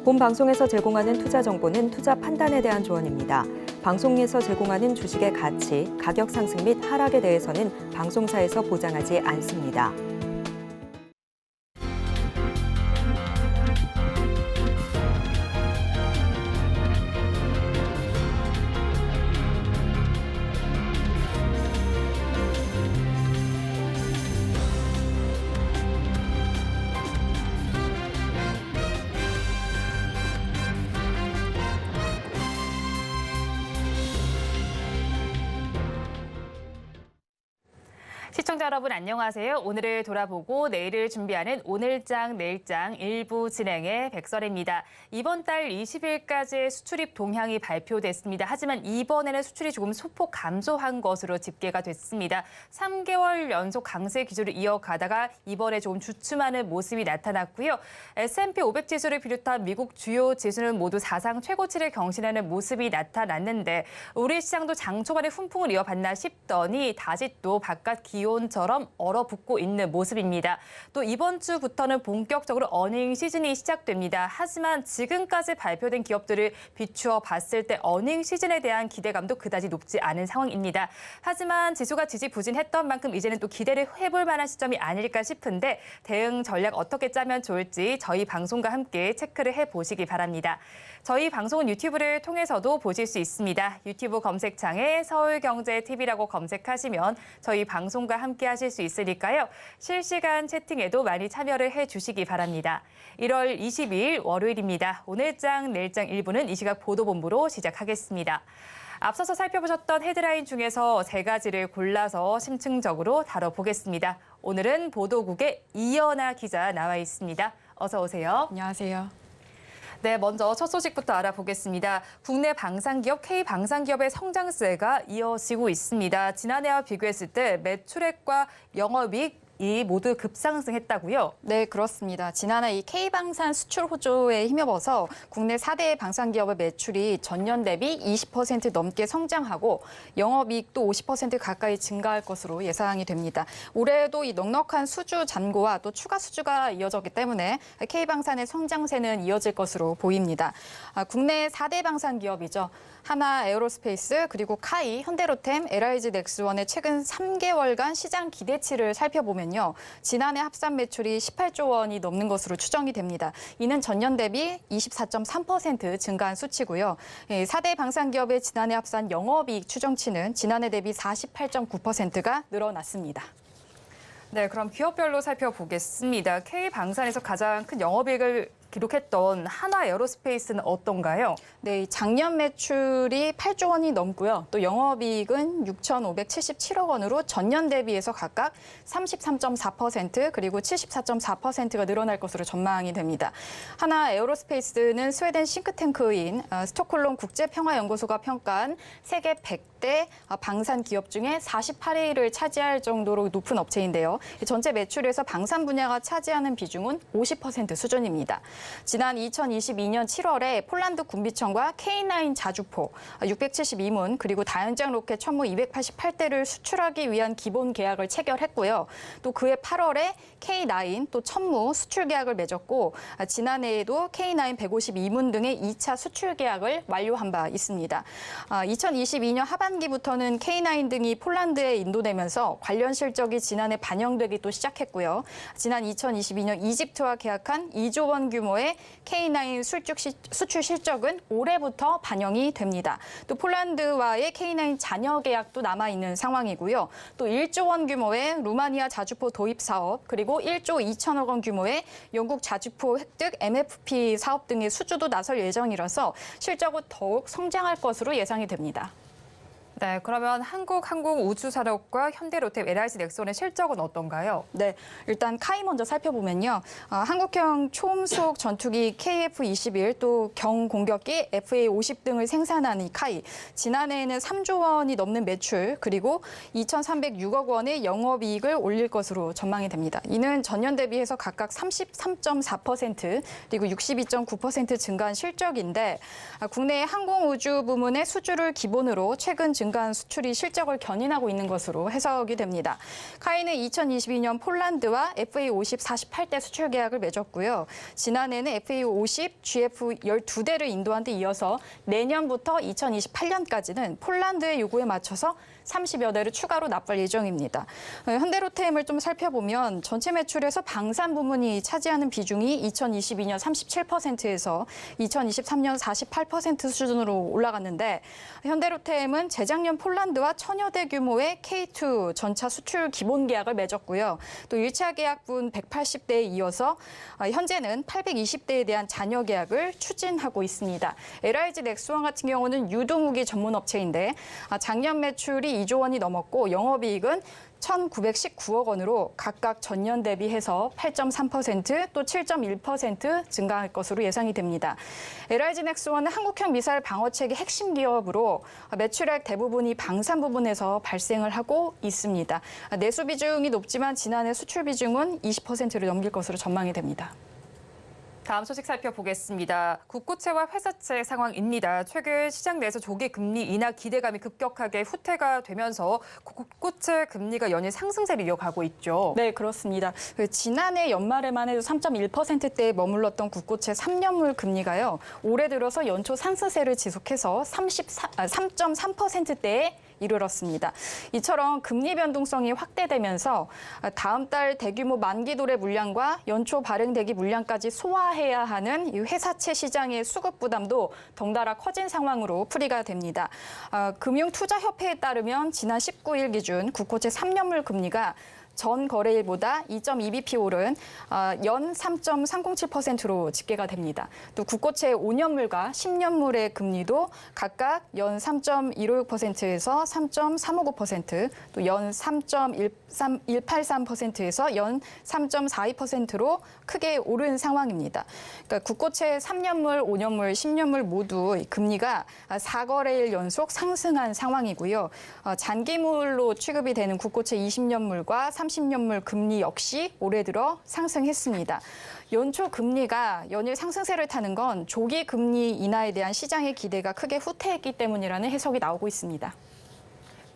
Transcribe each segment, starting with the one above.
본 방송에서 제공하는 투자 정보는 투자 판단에 대한 조언입니다. 방송에서 제공하는 주식의 가치, 가격 상승 및 하락에 대해서는 방송사에서 보장하지 않습니다. 시청자 여러분 안녕하세요. 오늘을 돌아보고 내일을 준비하는 오늘장 내일장 일부 진행의 백설입니다. 이번 달 20일까지의 수출입 동향이 발표됐습니다. 하지만 이번에는 수출이 조금 소폭 감소한 것으로 집계가 됐습니다. 3개월 연속 강세 기조를 이어가다가 이번에 조금 주춤하는 모습이 나타났고요. S&P 500 지수를 비롯한 미국 주요 지수는 모두 사상 최고치를 경신하는 모습이 나타났는데 우리 시장도 장 초반에 훈풍을 이어봤나 싶더니 다시 또 바깥 기온처럼 얼어붙고 있는 모습입니다. 또 이번 주부터는 본격적으로 어닝 시즌이 시작됩니다. 하지만 지금까지 발표된 기업들을 비추어 봤을 때 어닝 시즌에 대한 기대감도 그다지 높지 않은 상황입니다. 하지만 지수가 지지부진했던 만큼 이제는 또 기대를 해볼 만한 시점이 아닐까 싶은데 대응 전략 어떻게 짜면 좋을지 저희 방송과 함께 체크를 해보시기 바랍니다. 저희 방송은 유튜브를 통해서도 보실 수 있습니다. 유튜브 검색창에 서울경제TV라고 검색하시면 저희 방송과 함께 하실 수 있으니까요. 실시간 채팅에도 많이 참여를 해주시기 바랍니다. 1월 22일 월요일입니다. 오늘장 내일장 1부는 이 시각 보도본부로 시작하겠습니다. 앞서서 살펴보셨던 헤드라인 중에서 세 가지를 골라서 심층적으로 다뤄보겠습니다. 오늘은 보도국의 이연아 기자 나와 있습니다. 어서 오세요. 안녕하세요. 네, 먼저 첫 소식부터 알아보겠습니다. 국내 방산기업 K방산기업의 성장세가 이어지고 있습니다. 지난해와 비교했을 때 매출액과 영업이익 이 모두 급상승했다고요? 네, 그렇습니다. 지난해 이 K방산 수출 호조에 힘입어서 국내 4대 방산기업의 매출이 전년 대비 20% 넘게 성장하고 영업이익도 50% 가까이 증가할 것으로 예상이 됩니다. 올해도 이 넉넉한 수주 잔고와 또 추가 수주가 이어졌기 때문에 K방산의 성장세는 이어질 것으로 보입니다. 국내 4대 방산기업이죠. 하나 에어로스페이스, 그리고 카이, 현대로템, LIG 넥스원의 최근 3개월간 시장 기대치를 살펴보면요. 지난해 합산 매출이 18조 원이 넘는 것으로 추정이 됩니다. 이는 전년 대비 24.3% 증가한 수치고요. 4대 방산기업의 지난해 합산 영업이익 추정치는 지난해 대비 48.9%가 늘어났습니다. 네, 그럼 기업별로 살펴보겠습니다. K방산에서 가장 큰 영업이익을 기록했던 하나 에어로스페이스는 어떤가요? 네, 작년 매출이 8조 원이 넘고요. 또 영업이익은 6,577억 원으로 전년 대비해서 각각 33.4% 그리고 74.4%가 늘어날 것으로 전망이 됩니다. 하나 에어로스페이스는 스웨덴 싱크탱크인 스톡홀름 국제평화연구소가 평가한 세계 100대 방산 기업 중에 48위를 차지할 정도로 높은 업체인데요. 전체 매출에서 방산 분야가 차지하는 비중은 50% 수준입니다. 지난 2022년 7월에 폴란드 군비청과 K9 자주포 672문 그리고 다연장 로켓 천무 288대를 수출하기 위한 기본 계약을 체결했고요. 또 그해 8월에 K9 또 천무 수출 계약을 맺었고 지난해에도 K9 152문 등의 2차 수출 계약을 완료한 바 있습니다. 2022년 하반기부터는 K9 등이 폴란드에 인도되면서 관련 실적이 지난해 반영되기 또 시작했고요. 지난 2022년 이집트와 계약한 2조 원 규모의 K9 수출 실적은 올해부터 반영이 됩니다. 또 폴란드와의 K9 잔여 계약도 남아있는 상황이고요. 또 1조 원 규모의 루마니아 자주포 도입 사업, 그리고 1조 2천억 원 규모의 영국 자주포 획득 MFP 사업 등의 수주도 나설 예정이라서 실적은 더욱 성장할 것으로 예상이 됩니다. 네, 그러면 한국항공우주산업과 현대로템, LIG 넥스원의 실적은 어떤가요? 네, 일단 카이 먼저 살펴보면요. 한국형 초음속 전투기 KF-21 또 경공격기 FA-50 등을 생산하는 이 카이. 지난해에는 3조 원이 넘는 매출 그리고 2,306억 원의 영업이익을 올릴 것으로 전망이 됩니다. 이는 전년 대비해서 각각 33.4% 그리고 62.9% 증가한 실적인데 국내 항공우주 부문의 수주를 기본으로 최근 증가한 수출이 실적을 견인하고 있는 것으로 해석이 됩니다. 카이는 2022년 폴란드와 FA50 48대 수출 계약을 맺었고요. 지난해는 FA50, GF 12대를 인도한 데 이어서 내년부터 2028년까지는 폴란드의 요구에 맞춰서 30여 대를 추가로 납발 예정입니다. 현대로템을 좀 살펴보면 전체 매출에서 방산 부문이 차지하는 비중이 2022년 37%에서 2023년 48% 수준으로 올라갔는데 현대로템은 재작년 폴란드와 1000여 대 규모의 K2 전차 수출 기본 계약을 맺었고요. 또 1차 계약분 180대에 이어서 현재는 820대에 대한 잔여 계약을 추진하고 있습니다. LIG 넥스원 같은 경우는 유도무기 전문 업체인데 작년 매출이 2조 원이 넘었고 영업이익은 1,919억 원으로 각각 전년 대비해서 8.3% 또 7.1% 증가할 것으로 예상이 됩니다. LIG 넥스원은 한국형 미사일 방어체계 핵심 기업으로 매출액 대부분이 방산 부분에서 발생을 하고 있습니다. 내수 비중이 높지만 지난해 수출 비중은 20%를 넘길 것으로 전망이 됩니다. 다음 소식 살펴보겠습니다. 국고채와 회사채 상황입니다. 최근 시장 내에서 조기 금리 인하 기대감이 급격하게 후퇴가 되면서 국고채 금리가 연일 상승세를 이어가고 있죠. 네, 그렇습니다. 지난해 연말에만 해도 3.1%대에 머물렀던 국고채 3년물 금리가요. 올해 들어서 연초 상승세를 지속해서 3.3%대에 이르렀습니다. 이처럼 금리 변동성이 확대되면서 다음 달 대규모 만기 도래 물량과 연초 발행 대기 물량까지 소화해야 하는 이 회사채 시장의 수급 부담도 덩달아 커진 상황으로 풀이가 됩니다. 금융투자협회에 따르면 지난 19일 기준 국고채 3년물 금리가 전 거래일보다 2.2bp 오른 연 3.307%로 집계가 됩니다. 또 국고채 5년물과 10년물의 금리도 각각 연 3.156%에서 3.359%, 또 연 3.183%에서 연 3.42%로 크게 오른 상황입니다. 그러니까 국고채 3년물, 5년물, 10년물 모두 금리가 4거래일 연속 상승한 상황이고요. 잔기물로 취급이 되는 국고채 20년물과 30년물 금리 역시 올해 들어 상승했습니다. 연초 금리가 연일 상승세를 타는 건 조기 금리 인하에 대한 시장의 기대가 크게 후퇴했기 때문이라는 해석이 나오고 있습니다.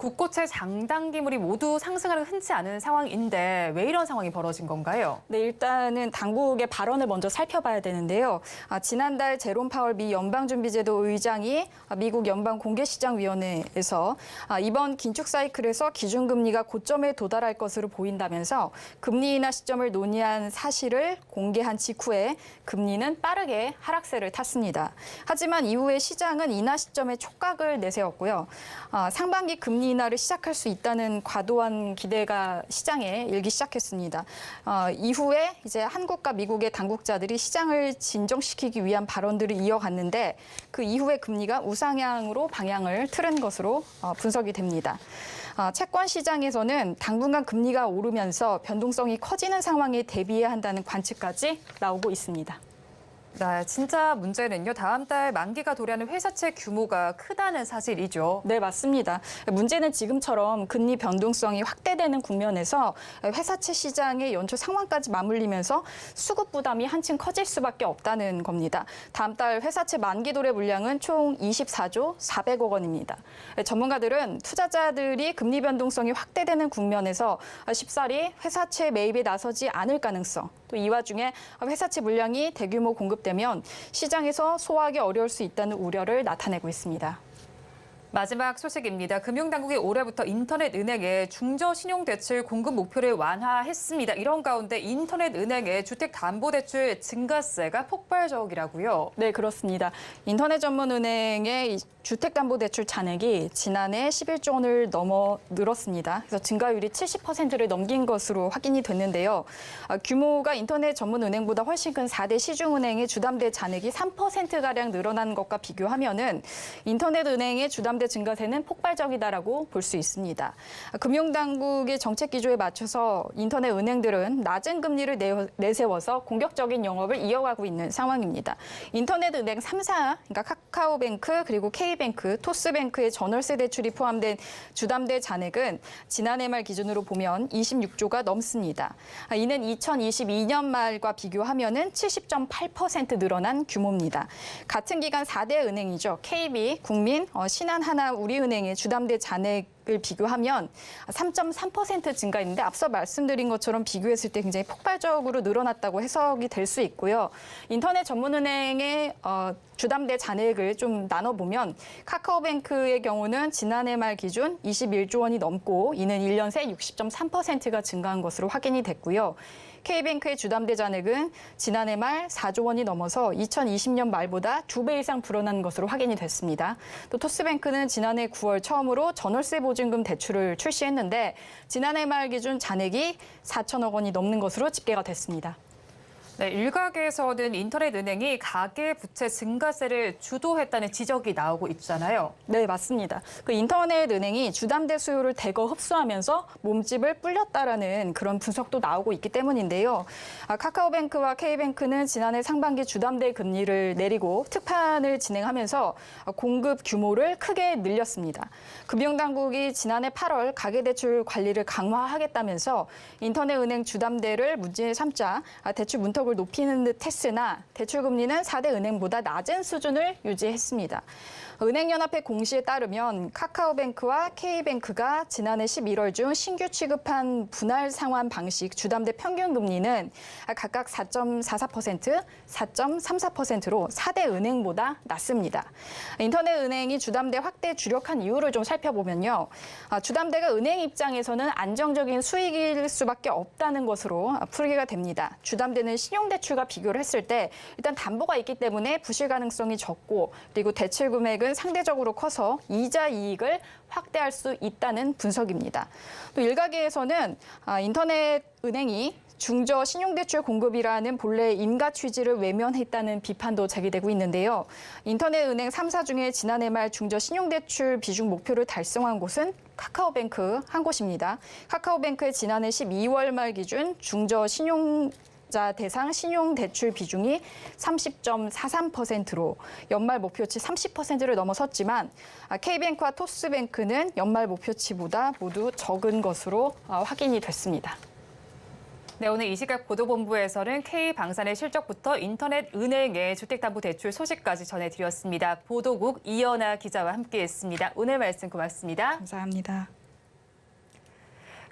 국고채 장단기물이 모두 상승하는 흔치 않은 상황인데 왜 이런 상황이 벌어진 건가요? 네, 일단은 당국의 발언을 먼저 살펴봐야 되는데요. 지난달 제롬 파월 미 연방준비제도 의장이 미국 연방공개시장위원회에서 이번 긴축 사이클에서 기준금리가 고점에 도달할 것으로 보인다면서 금리 인하 시점을 논의한 사실을 공개한 직후에 금리는 빠르게 하락세를 탔습니다. 하지만 이후에 시장은 인하 시점에 촉각을 내세웠고요. 상반기 금리 인하를 시작할 수 있다는 과도한 기대가 시장에 일기 시작했습니다. 이후에 이제 한국과 미국의 당국자들이 시장을 진정시키기 위한 발언들을 이어갔는데 그 이후에 금리가 우상향으로 방향을 틀은 것으로 분석이 됩니다. 채권 시장에서는 당분간 금리가 오르면서 변동성이 커지는 상황에 대비해야 한다는 관측까지 나오고 있습니다. 네, 진짜 문제는요. 다음 달 만기가 도래하는 회사채 규모가 크다는 사실이죠. 네, 맞습니다. 문제는 지금처럼 금리 변동성이 확대되는 국면에서 회사채 시장의 연초 상황까지 맞물리면서 수급 부담이 한층 커질 수밖에 없다는 겁니다. 다음 달 회사채 만기 도래 물량은 총 24조 400억 원입니다. 전문가들은 투자자들이 금리 변동성이 확대되는 국면에서 쉽사리 회사채 매입에 나서지 않을 가능성, 또 이 와중에 회사채 물량이 대규모 공급되면 시장에서 소화하기 어려울 수 있다는 우려를 나타내고 있습니다. 마지막 소식입니다. 금융당국이 올해부터 인터넷 은행에 중저 신용대출 공급 목표를 완화했습니다. 이런 가운데 인터넷 은행의 주택담보대출 증가세가 폭발적이라고요. 네, 그렇습니다. 인터넷 전문 은행의 주택담보대출 잔액이 지난해 11조 원을 넘어 늘었습니다. 그래서 증가율이 70%를 넘긴 것으로 확인이 됐는데요. 규모가 인터넷 전문 은행보다 훨씬 큰 4대 시중은행의 주담대 잔액이 3%가량 늘어난 것과 비교하면은 인터넷 은행의 주담대 증가세는 폭발적이다라고 볼 수 있습니다. 금융당국의 정책 기조에 맞춰서 인터넷 은행들은 낮은 금리를 내세워서 공격적인 영업을 이어가고 있는 상황입니다. 인터넷 은행 3사, 그러니까 카카오뱅크 그리고 K뱅크, 토스뱅크의 전월세 대출이 포함된 주담대 잔액은 지난해 말 기준으로 보면 26조가 넘습니다. 이는 2022년 말과 비교하면은 70.8% 늘어난 규모입니다. 같은 기간 4대 은행이죠. KB, 국민, 신한한 하나 우리은행의 주담대 잔액을 비교하면 3.3% 증가했는데 앞서 말씀드린 것처럼 비교했을 때 굉장히 폭발적으로 늘어났다고 해석이 될 수 있고요. 인터넷 전문은행의 주담대 잔액을 좀 나눠보면 카카오뱅크의 경우는 지난해 말 기준 21조 원이 넘고 이는 1년 새 60.3%가 증가한 것으로 확인이 됐고요. K뱅크의 주담대 잔액은 지난해 말 4조 원이 넘어서 2020년 말보다 2배 이상 불어난 것으로 확인이 됐습니다. 또 토스뱅크는 지난해 9월 처음으로 전월세 보증금 대출을 출시했는데 지난해 말 기준 잔액이 4천억 원이 넘는 것으로 집계가 됐습니다. 네, 일각에서는 인터넷 은행이 가계 부채 증가세를 주도했다는 지적이 나오고 있잖아요. 네, 맞습니다. 그 인터넷 은행이 주담대 수요를 대거 흡수하면서 몸집을 불렸다라는 그런 분석도 나오고 있기 때문인데요. 카카오뱅크와 K뱅크는 지난해 상반기 주담대 금리를 내리고 특판을 진행하면서 공급 규모를 크게 늘렸습니다. 금융당국이 지난해 8월 가계대출 관리를 강화하겠다면서 인터넷 은행 주담대를 문제 삼자 대출 문턱을 높이는 듯 했으나 대출 금리는 4대 은행보다 낮은 수준을 유지했습니다. 은행연합회 공시에 따르면 카카오뱅크와 K뱅크가 지난해 11월 중 신규 취급한 분할 상환 방식 주담대 평균 금리는 각각 4.44%, 4.34%로 4대 은행보다 낮습니다. 인터넷 은행이 주담대 확대 주력한 이유를 좀 살펴보면요. 주담대가 은행 입장에서는 안정적인 수익일 수밖에 없다는 것으로 풀이가 됩니다. 주담대는 신용대출과 비교를 했을 때 일단 담보가 있기 때문에 부실 가능성이 적고 그리고 대출 금액은 상대적으로 커서 이자 이익을 확대할 수 있다는 분석입니다. 또 일각에서는 인터넷 은행이 중저 신용대출 공급이라는 본래 임가 취지를 외면했다는 비판도 제기되고 있는데요. 인터넷 은행 3사 중에 지난해 말 중저 신용대출 비중 목표를 달성한 곳은 카카오뱅크 한 곳입니다. 카카오뱅크의 지난해 12월 말 기준 중저 신용자 대상 신용대출 비중이 30.43%로 연말 목표치 30%를 넘어섰지만 K뱅크와 토스뱅크는 연말 목표치보다 모두 적은 것으로 확인이 됐습니다. 네, 오늘 이 시각 보도본부에서는 K방산의 실적부터 인터넷 은행의 주택담보대출 소식까지 전해드렸습니다. 보도국 이연아 기자와 함께했습니다. 오늘 말씀 고맙습니다. 감사합니다.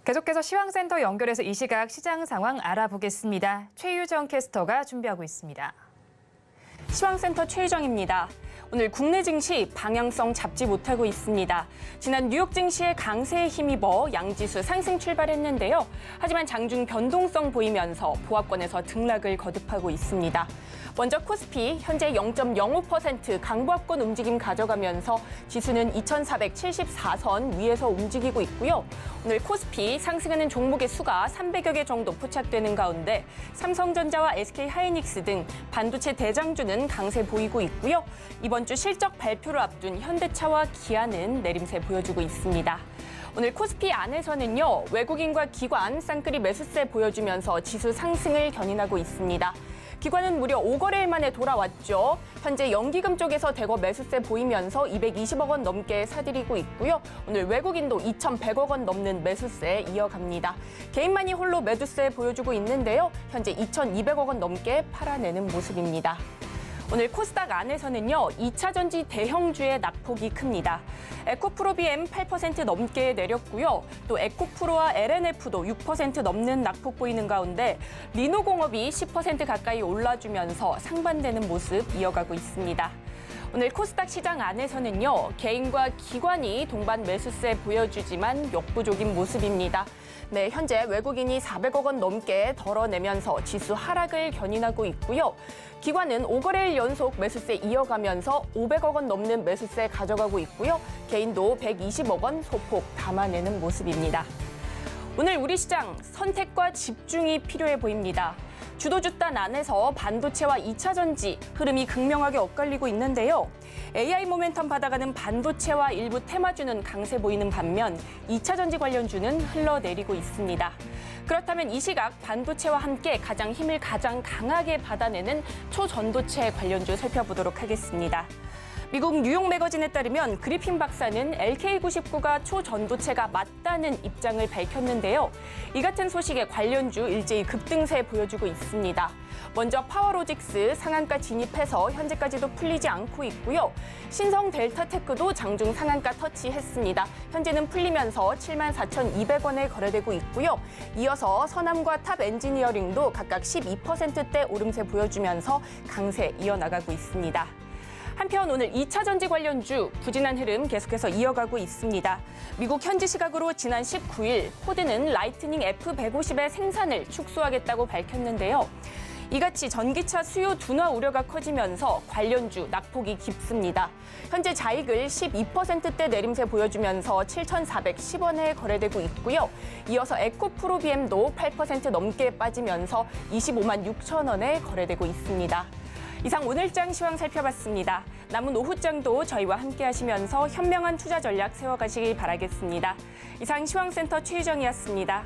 계속해서 시황센터 연결해서 이 시각 시장 상황 알아보겠습니다. 최유정 캐스터가 준비하고 있습니다. 시황센터 최유정입니다. 오늘 국내 증시 방향성 잡지 못하고 있습니다. 지난 뉴욕 증시의 강세에 힘입어 양지수 상승 출발했는데요. 하지만 장중 변동성 보이면서 보합권에서 등락을 거듭하고 있습니다. 먼저 코스피 현재 0.05% 강보합권 움직임 가져가면서 지수는 2,474선 위에서 움직이고 있고요. 오늘 코스피 상승하는 종목의 수가 300여 개 정도 포착되는 가운데 삼성전자와 SK하이닉스 등 반도체 대장주는 강세 보이고 있고요. 이번 주 실적 발표를 앞둔 현대차와 기아는 내림세 보여주고 있습니다. 오늘 코스피 안에서는요. 외국인과 기관 쌍끌이 매수세 보여주면서 지수 상승을 견인하고 있습니다. 기관은 무려 5거래일 만에 돌아왔죠. 현재 연기금 쪽에서 대거 매수세 보이면서 220억 원 넘게 사들이고 있고요. 오늘 외국인도 2,100억 원 넘는 매수세 이어갑니다. 개인만이 홀로 매도세 보여주고 있는데요. 현재 2,200억 원 넘게 팔아내는 모습입니다. 오늘 코스닥 안에서는요. 2차 전지 대형주의 낙폭이 큽니다. 에코프로비엠 8% 넘게 내렸고요. 또 에코프로와 LNF도 6% 넘는 낙폭 보이는 가운데 리노공업이 10% 가까이 올라주면서 상반되는 모습 이어가고 있습니다. 오늘 코스닥 시장 안에서는요. 개인과 기관이 동반 매수세 보여주지만 역부족인 모습입니다. 네, 현재 외국인이 400억 원 넘게 덜어내면서 지수 하락을 견인하고 있고요. 기관은 5거래일 연속 매수세 이어가면서 500억 원 넘는 매수세 가져가고 있고요. 개인도 120억 원 소폭 담아내는 모습입니다. 오늘 우리 시장 선택과 집중이 필요해 보입니다. 주도주단 안에서 반도체와 2차 전지 흐름이 극명하게 엇갈리고 있는데요. AI 모멘텀 받아가는 반도체와 일부 테마주는 강세 보이는 반면 2차 전지 관련주는 흘러내리고 있습니다. 그렇다면 이 시각 반도체와 함께 힘을 가장 강하게 받아내는 초전도체 관련주 살펴보도록 하겠습니다. 미국 뉴욕 매거진에 따르면 그리핀 박사는 LK99가 초전도체가 맞다는 입장을 밝혔는데요. 이 같은 소식에 관련주 일제히 급등세 보여주고 있습니다. 먼저 파워로직스 상한가 진입해서 현재까지도 풀리지 않고 있고요. 신성 델타테크도 장중 상한가 터치했습니다. 현재는 풀리면서 74,200원에 거래되고 있고요. 이어서 서남과 탑 엔지니어링도 각각 12%대 오름세 보여주면서 강세 이어나가고 있습니다. 한편 오늘 2차 전지 관련주 부진한 흐름 계속해서 이어가고 있습니다. 미국 현지 시각으로 지난 19일 포드는 라이트닝 F150의 생산을 축소하겠다고 밝혔는데요. 이같이 전기차 수요 둔화 우려가 커지면서 관련주 낙폭이 깊습니다. 현재 자익을 12%대 내림세 보여주면서 7,410원에 거래되고 있고요. 이어서 에코프로비엠도 8% 넘게 빠지면서 25만 6천 원에 거래되고 있습니다. 이상 오늘장 시황 살펴봤습니다. 남은 오후장도 저희와 함께 하시면서 현명한 투자 전략 세워가시길 바라겠습니다. 이상 시황센터 최유정이었습니다.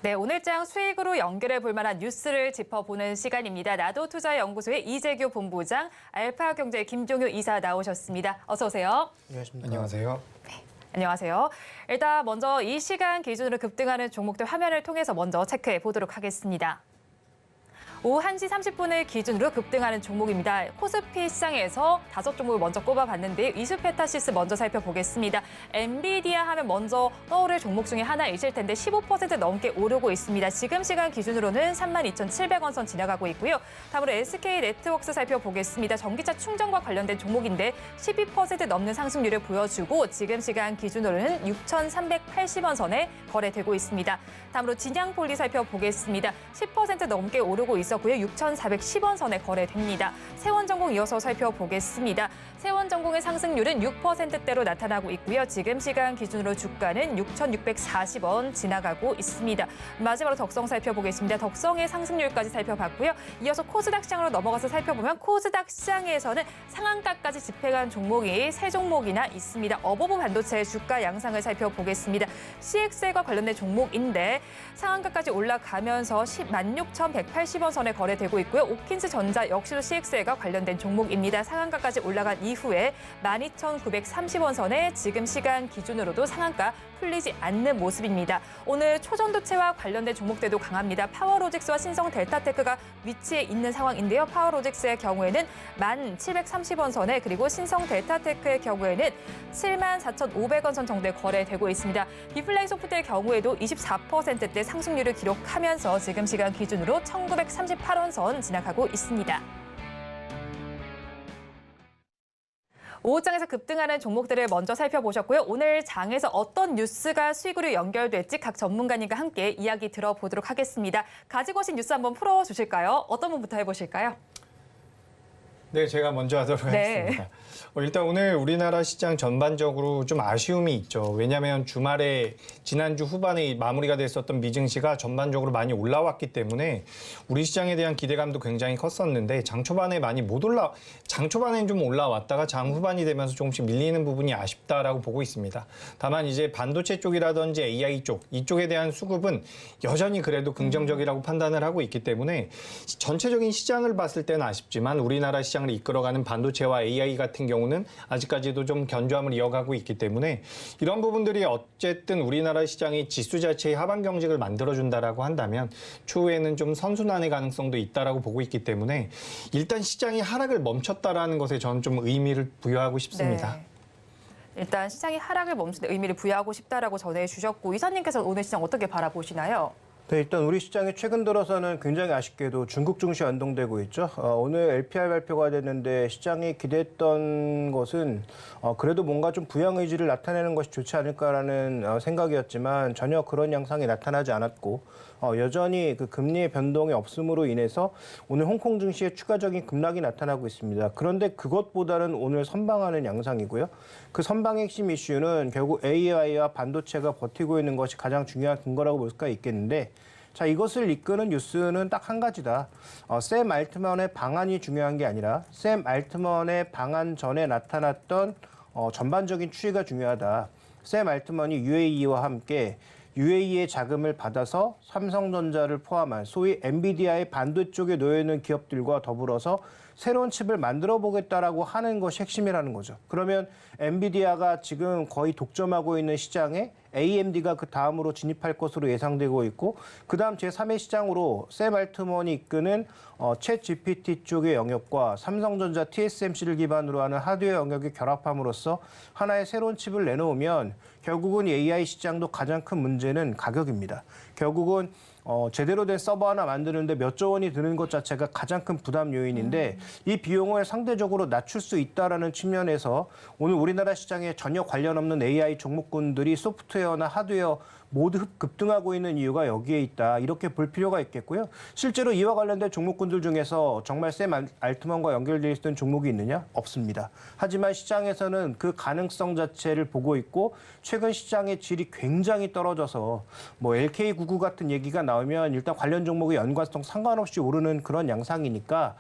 네, 오늘장 수익으로 연결해 볼 만한 뉴스를 짚어보는 시간입니다. 나도투자연구소의 이재규 본부장, 알파경제 김종효 이사 나오셨습니다. 어서 오세요. 안녕하세요. 안녕하세요. 일단 먼저 이 시간 기준으로 급등하는 종목들 화면을 통해서 먼저 체크해 보도록 하겠습니다. 오후 1시 30분을 기준으로 급등하는 종목입니다. 코스피 시장에서 5종목을 먼저 꼽아봤는데요. 이수페타시스 먼저 살펴보겠습니다. 엔비디아 하면 먼저 떠오를 종목 중에 하나이실 텐데 15% 넘게 오르고 있습니다. 지금 시간 기준으로는 32,700원 선 지나가고 있고요. 다음으로 SK네트워크스 살펴보겠습니다. 전기차 충전과 관련된 종목인데 12% 넘는 상승률을 보여주고 지금 시간 기준으로는 6,380원 선에 거래되고 있습니다. 다음으로 진양폴리 살펴보겠습니다. 10% 넘게 오르고 있었고요. 6,410원 선에 거래됩니다. 세원전공 이어서 살펴보겠습니다. 세원전공의 상승률은 6%대로 나타나고 있고요. 지금 시간 기준으로 주가는 6,640원 지나가고 있습니다. 마지막으로 덕성 살펴보겠습니다. 덕성의 상승률까지 살펴봤고요. 이어서 코스닥 시장으로 넘어가서 살펴보면 코스닥 시장에서는 상한가까지 집행한 종목이 3종목이나 있습니다. 어버브 반도체의 주가 양상을 살펴보겠습니다. CXL과 관련된 종목인데 상한가까지 올라가면서 16,180원 선에 거래되고 있고요. 오킨스 전자 역시도 CXL과 관련된 종목입니다. 상한가까지 올라간 이후에 12,930원 선에 지금 시간 기준으로도 상한가 풀리지 않는 모습입니다. 오늘 초전도체와 관련된 종목들도 강합니다. 파워로직스와 신성 델타테크가 위치해 있는 상황인데요. 파워로직스의 경우에는 1,730원 선에 그리고 신성 델타테크의 경우에는 74,500원 선 정도에 거래되고 있습니다. 비플라이 소프트의 경우에도 24%대 상승률을 기록하면서 지금 시간 기준으로 1,930원 38원 선 진행하고 있습니다. 오후장에서 급등하는 종목들을 먼저 살펴보셨고요. 오늘 장에서 어떤 뉴스가 수익으로 연결될지 각 전문가님과 함께 이야기 들어보도록 하겠습니다. 가지고 오신 뉴스 한번 풀어주실까요? 어떤 분부터 해보실까요? 네, 제가 먼저 하도록 하겠습니다. 일단 오늘 우리나라 시장 전반적으로 좀 아쉬움이 있죠. 왜냐하면 주말에 지난주 후반에 마무리가 됐었던 미증시가 전반적으로 많이 올라왔기 때문에 우리 시장에 대한 기대감도 굉장히 컸었는데 장 초반에 많이 장 초반에는 좀 올라왔다가 장 후반이 되면서 조금씩 밀리는 부분이 아쉽다라고 보고 있습니다. 다만 이제 반도체 쪽이라든지 AI 쪽 이쪽에 대한 수급은 여전히 그래도 긍정적이라고 판단을 하고 있기 때문에 전체적인 시장을 봤을 때는 아쉽지만 우리나라 시장을 이끌어가는 반도체와 AI 같은 경우는 아직까지도 좀 견조함을 이어가고 있기 때문에 이런 부분들이 어쨌든 우리나라 시장이 지수 자체의 하방 경직을 만들어준다라고 한다면 추후에는 좀 선순환의 가능성도 있다라고 보고 있기 때문에 일단 시장이 하락을 멈췄다라는 것에 저는 좀 의미를 부여하고 싶습니다. 네. 일단 시장이 하락을 멈춘 데 의미를 부여하고 싶다라고 전해주셨고 이사님께서 오늘 시장 어떻게 바라보시나요? 네, 일단 우리 시장이 최근 들어서는 굉장히 아쉽게도 중국 증시 연동되고 있죠. 오늘 LPR 발표가 됐는데 시장이 기대했던 것은 그래도 뭔가 좀 부양 의지를 나타내는 것이 좋지 않을까라는 생각이었지만 전혀 그런 양상이 나타나지 않았고 여전히 그 금리의 변동이 없음으로 인해서 오늘 홍콩 증시에 추가적인 급락이 나타나고 있습니다. 그런데 그것보다는 오늘 선방하는 양상이고요. 그 선방의 핵심 이슈는 결국 AI와 반도체가 버티고 있는 것이 가장 중요한 근거라고 볼 수가 있겠는데 자, 이것을 이끄는 뉴스는 딱 한 가지다. 샘 알트먼의 방안이 중요한 게 아니라 샘 알트먼의 방안 전에 나타났던 전반적인 추이가 중요하다. 샘 알트먼이 UAE와 함께 UAE의 자금을 받아서 삼성전자를 포함한 소위 엔비디아의 반도체 쪽에 놓여있는 기업들과 더불어서 새로운 칩을 만들어 보겠다라고 하는 것이 핵심이라는 거죠. 그러면 엔비디아가 지금 거의 독점하고 있는 시장에 AMD가 그 다음으로 진입할 것으로 예상되고 있고 그다음 제3의 시장으로 샘 알트먼이 이끄는 챗 GPT 쪽의 영역과 삼성전자 TSMC를 기반으로 하는 하드웨어 영역이 결합함으로써 하나의 새로운 칩을 내놓으면 결국은 AI 시장도 가장 큰 문제는 가격입니다. 결국은 제대로 된 서버 하나 만드는데 몇 조 원이 드는 것 자체가 가장 큰 부담 요인인데 이 비용을 상대적으로 낮출 수 있다라는 측면에서 오늘 우리나라 시장에 전혀 관련 없는 AI 종목군들이 소프트웨어나 하드웨어 모두 급등하고 있는 이유가 여기에 있다. 이렇게 볼 필요가 있겠고요. 실제로 이와 관련된 종목군들 중에서 정말 샘 알트먼과 연결되어 있던 종목이 있느냐? 없습니다. 하지만 시장에서는 그 가능성 자체를 보고 있고 최근 시장의 질이 굉장히 떨어져서 뭐 LK99 같은 얘기가 나오면 일단 관련 종목의 연관성 상관없이 오르는 그런 양상이니까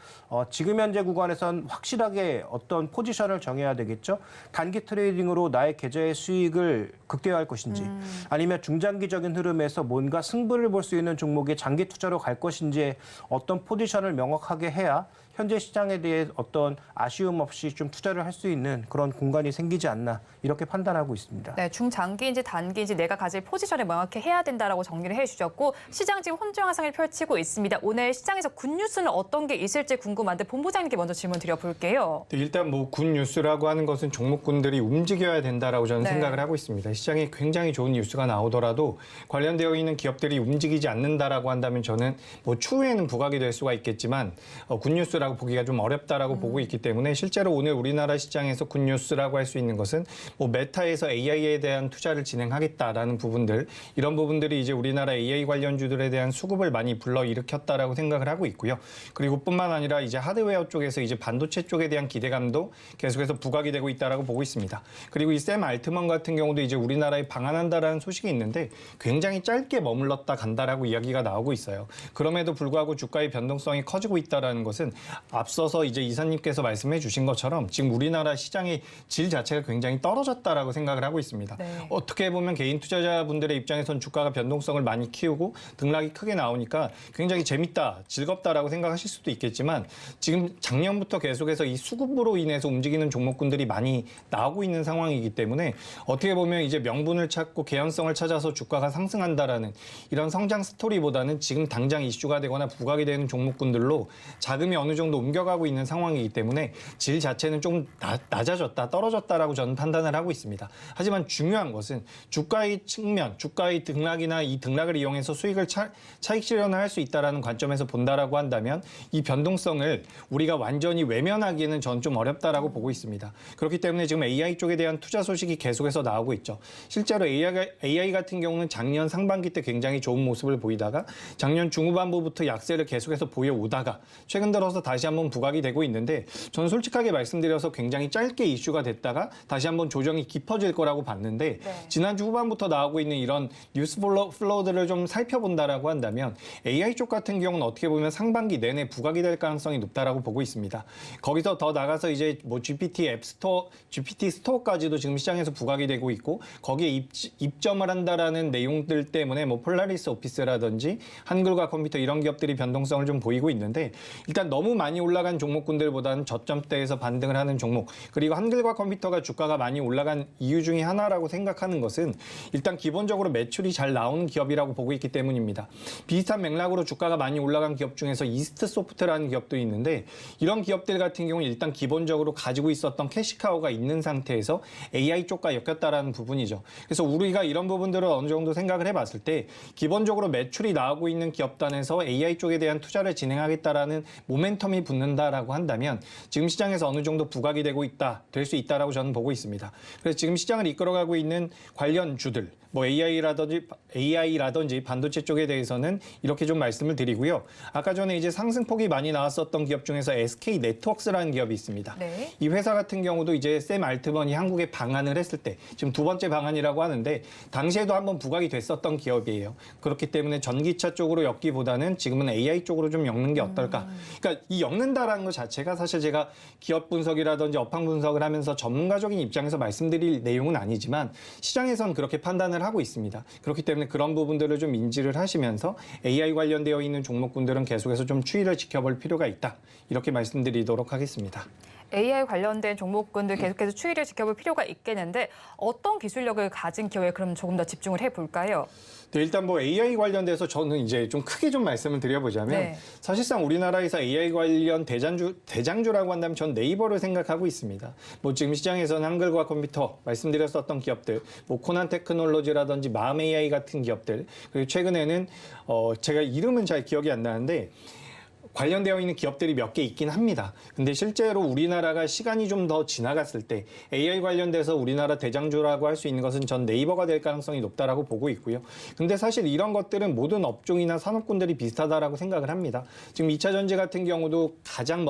지금 현재 구간에선 확실하게 어떤 포지션을 정해야 되겠죠. 단기 트레이딩으로 나의 계좌의 수익을 극대화할 것인지 아니면 중장기적인 흐름에서 뭔가 승부를 볼 수 있는 종목에 장기 투자로 갈 것인지 어떤 포지션을 명확하게 해야 현재 시장에 대해 어떤 아쉬움 없이 좀 투자를 할 수 있는 그런 공간이 생기지 않나 이렇게 판단하고 있습니다. 네, 중장기인지 단기인지 내가 가질 포지션을 명확히 해야 된다라고 정리를 해주셨고 시장 지금 혼조양상을 펼치고 있습니다. 오늘 시장에서 굿뉴스는 어떤 게 있을지 궁금한데 본부장님께 먼저 질문 드려볼게요. 일단 뭐 굿뉴스라고 하는 것은 종목군들이 움직여야 된다라고 저는 네. 생각을 하고 있습니다. 시장에 굉장히 좋은 뉴스가 나오더라도 관련되어 있는 기업들이 움직이지 않는다라고 한다면 저는 뭐 추후에는 부각이 될 수가 있겠지만 굿뉴스라고 보기가 좀 어렵다라고 보고 있기 때문에 실제로 오늘 우리나라 시장에서 굿뉴스라고 할 수 있는 것은 뭐 메타에서 AI에 대한 투자를 진행하겠다라는 부분들 이런 부분들이 이제 우리나라 AI 관련주들에 대한 수급을 많이 불러일으켰다라고 생각을 하고 있고요. 그리고 뿐만 아니라 이제 하드웨어 쪽에서 이제 반도체 쪽에 대한 기대감도 계속해서 부각이 되고 있다라고 보고 있습니다. 그리고 이 샘 알트먼 같은 경우도 이제 우리나라에 방한한다라는 소식이 있는데 굉장히 짧게 머물렀다 간다라고 이야기가 나오고 있어요. 그럼에도 불구하고 주가의 변동성이 커지고 있다라는 것은 앞서서 이제 이사님께서 말씀해 주신 것처럼 지금 우리나라 시장의 질 자체가 굉장히 떨어졌다라고 생각을 하고 있습니다. 네. 어떻게 보면 개인 투자자분들의 입장에선 주가가 변동성을 많이 키우고 등락이 크게 나오니까 굉장히 재밌다, 즐겁다라고 생각하실 수도 있겠지만 지금 작년부터 계속해서 이 수급으로 인해서 움직이는 종목군들이 많이 나오고 있는 상황이기 때문에 어떻게 보면 이제 명분을 찾고 개연성을 찾아서 따라서 주가가 상승한다라는 이런 성장 스토리보다는 지금 당장 이슈가 되거나 부각이 되는 종목군들로 자금이 어느 정도 옮겨가고 있는 상황이기 때문에 질 자체는 조금 낮아졌다, 떨어졌다라고 저는 판단을 하고 있습니다. 하지만 중요한 것은 주가의 측면, 주가의 등락이나 이 등락을 이용해서 수익을 차익 실현을 할 수 있다라는 관점에서 본다라고 한다면 이 변동성을 우리가 완전히 외면하기에는 전 좀 어렵다라고 보고 있습니다. 그렇기 때문에 지금 AI 쪽에 대한 투자 소식이 계속해서 나오고 있죠. 실제로 AI 같은 경우는 작년 상반기 때 굉장히 좋은 모습을 보이다가 작년 중후반부부터 약세를 계속해서 보여오다가 최근 들어서 다시 한번 부각이 되고 있는데 저는 솔직하게 말씀드려서 굉장히 짧게 이슈가 됐다가 다시 한번 조정이 깊어질 거라고 봤는데 지난주 후반부터 나오고 있는 이런 뉴스 플로우들을 좀 살펴본다라고 한다면 AI 쪽 같은 경우는 어떻게 보면 상반기 내내 부각이 될 가능성이 높다라고 보고 있습니다. 거기서 더 나가서 이제 뭐 GPT 앱스토어, GPT 스토어까지도 지금 시장에서 부각이 되고 있고 거기에 입점을 한다라는 내용들 때문에 뭐 폴라리스 오피스라든지 한글과 컴퓨터 이런 기업들이 변동성을 좀 보이고 있는데 일단 너무 많이 올라간 종목군들보다는 저점대에서 반등을 하는 종목 그리고 한글과 컴퓨터가 주가가 많이 올라간 이유 중에 하나라고 생각하는 것은 일단 기본적으로 매출이 잘 나오는 기업이라고 보고 있기 때문입니다. 비슷한 맥락으로 주가가 많이 올라간 기업 중에서 이스트 소프트라는 기업도 있는데 이런 기업들 같은 경우는 일단 기본적으로 가지고 있었던 캐시카우가 있는 상태에서 AI 쪽과 엮였다라는 부분이죠. 그래서 우리가 이런 부분들을 어느 정도 생각을 해봤을 때 기본적으로 매출이 나오고 있는 기업단에서 AI 쪽에 대한 투자를 진행하겠다라는 모멘텀이 붙는다라고 한다면 지금 시장에서 어느 정도 부각이 되고 있다, 될 수 있다라고 저는 보고 있습니다. 그래서 지금 시장을 이끌어가고 있는 관련주들, 뭐 AI라든지 반도체 쪽에 대해서는 이렇게 좀 말씀을 드리고요. 아까 전에 이제 상승폭이 많이 나왔었던 기업 중에서 SK 네트워크스라는 기업이 있습니다. 네. 이 회사 같은 경우도 이제 샘 알트먼이 한국에 방한을 했을 때 지금 두 번째 방한이라고 하는데 당시에도 한번 부각이 됐었던 기업이에요. 그렇기 때문에 전기차 쪽으로 엮기보다는 지금은 AI 쪽으로 좀 엮는 게 어떨까. 그러니까 이 엮는다라는 것 자체가 사실 제가 기업 분석이라든지 업황 분석을 하면서 전문가적인 입장에서 말씀드릴 내용은 아니지만 시장에서는 그렇게 판단을 하고 있습니다. 그렇기 때문에 그런 부분들을 좀 인지를 하시면서 AI 관련되어 있는 종목군들은 계속해서 좀 추이를 지켜볼 필요가 있다. 이렇게 말씀드리도록 하겠습니다. AI 관련된 종목군들 계속해서 추이를 지켜볼 필요가 있겠는데 어떤 기술력을 가진 기업에 그럼 조금 더 집중을 해볼까요? 네, 일단 뭐 AI 관련돼서 저는 이제 좀 크게 좀 말씀을 드려보자면 네. 사실상 우리나라에서 AI 관련 대장주라고 한다면 전 네이버를 생각하고 있습니다. 뭐 지금 시장에서는 한글과 컴퓨터 말씀드렸었던 기업들, 뭐 코난 테크놀로지라든지 맘 AI 같은 기업들, 그리고 최근에는 제가 이름은 잘 기억이 안 나는데 관련되어 있는 기업들이 몇 개 있긴 합니다. 근데 실제로 우리나라가 시간이 좀 더 지나갔을 때 AI 관련돼서 우리나라 대장주라고 할 수 있는 것은 전 네이버가 될 가능성이 높다라고 보고 있고요. 근데 사실 이런 것들은 모든 업종이나 산업군들이 비슷하다라고 생각을 합니다. 지금 2차 전지 같은 경우도 가장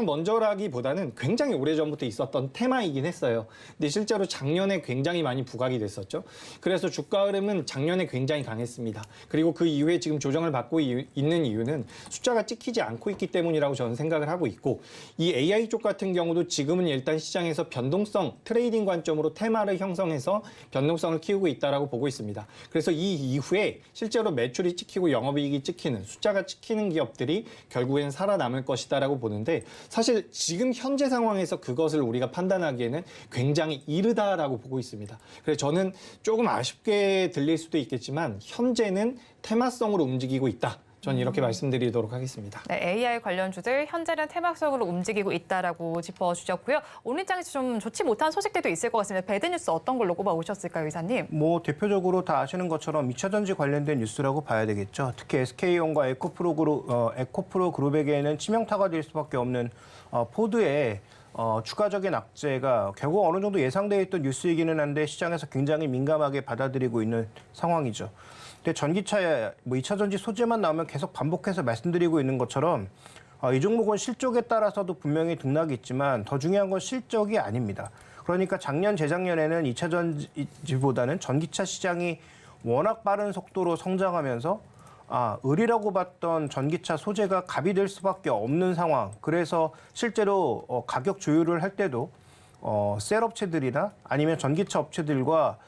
먼저라기보다는 굉장히 오래전부터 있었던 테마이긴 했어요. 근데 실제로 작년에 굉장히 많이 부각이 됐었죠. 그래서 주가 흐름은 작년에 굉장히 강했습니다. 그리고 그 이후에 지금 조정을 받고 있는 이유는 숫자가 찍히지 않고 있기 때문이라고 저는 생각을 하고 있고 이 AI 쪽 같은 경우도 지금은 일단 시장에서 변동성, 트레이딩 관점으로 테마를 형성해서 변동성을 키우고 있다라고 보고 있습니다. 그래서 이 이후에 실제로 매출이 찍히고 영업이익이 찍히는 숫자가 찍히는 기업들이 결국엔 살아남을 것이다라고 보는데 사실 지금 현재 상황에서 그것을 우리가 판단하기에는 굉장히 이르다라고 보고 있습니다. 그래서 저는 조금 아쉽게 들릴 수도 있겠지만 현재는 테마성으로 움직이고 있다. 저는 이렇게 말씀드리도록 하겠습니다. 네, AI 관련주들 현재는 테마성으로 움직이고 있다라고 짚어주셨고요. 오늘 장에서 좀 좋지 못한 소식들도 있을 것 같습니다. 배드뉴스 어떤 걸로 꼽아오셨을까요, 이사님? 뭐 대표적으로 다 아시는 것처럼 2차 전지 관련된 뉴스라고 봐야 되겠죠. 특히 SK온과 에코프로 그룹에게는 치명타가 될 수밖에 없는 포드의 추가적인 악재가 결국 어느 정도 예상되어 있던 뉴스이기는 한데 시장에서 굉장히 민감하게 받아들이고 있는 상황이죠. 근데 전기차에 뭐 2차 전지 소재만 나오면 계속 반복해서 말씀드리고 있는 것처럼 이 종목은 실적에 따라서도 분명히 등락이 있지만 더 중요한 건 실적이 아닙니다. 그러니까 작년, 재작년에는 2차 전지보다는 전기차 시장이 워낙 빠른 속도로 성장하면서 을이라고 봤던 전기차 소재가 갑이 될 수밖에 없는 상황. 그래서 실제로 가격 조율을 할 때도 셀업체들이나 아니면 전기차 업체들과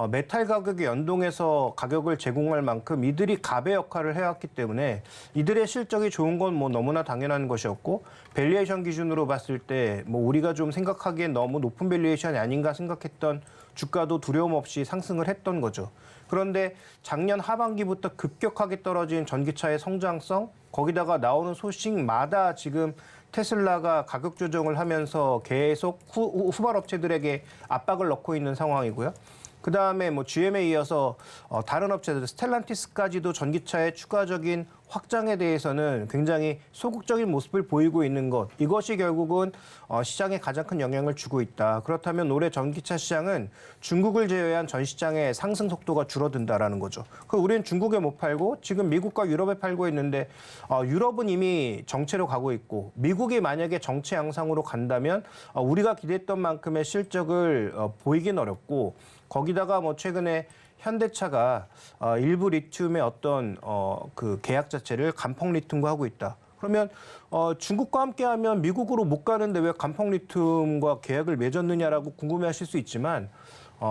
메탈 가격에 연동해서 가격을 제공할 만큼 이들이 갑의 역할을 해왔기 때문에 이들의 실적이 좋은 건 뭐 너무나 당연한 것이었고 밸류에이션 기준으로 봤을 때 뭐 우리가 좀 생각하기엔 너무 높은 밸류에이션이 아닌가 생각했던 주가도 두려움 없이 상승을 했던 거죠. 그런데 작년 하반기부터 급격하게 떨어진 전기차의 성장성, 거기다가 나오는 소식마다 지금 테슬라가 가격 조정을 하면서 계속 후발 업체들에게 압박을 넣고 있는 상황이고요. 그다음에 뭐 GM에 이어서 다른 업체들 스텔란티스까지도 전기차의 추가적인 확장에 대해서는 굉장히 소극적인 모습을 보이고 있는 것. 이것이 결국은 시장에 가장 큰 영향을 주고 있다. 그렇다면 올해 전기차 시장은 중국을 제외한 전 시장의 상승 속도가 줄어든다라는 거죠. 우리는 중국에 못 팔고 지금 미국과 유럽에 팔고 있는데 유럽은 이미 정체로 가고 있고 미국이 만약에 정체 양상으로 간다면 우리가 기대했던 만큼의 실적을 보이긴 어렵고 거기다가 뭐 최근에 현대차가 일부 리튬의 어떤 그 계약 자체를 간펑 리튬과 하고 있다. 그러면 중국과 함께하면 미국으로 못 가는데 왜 간펑 리튬과 계약을 맺었느냐라고 궁금해하실 수 있지만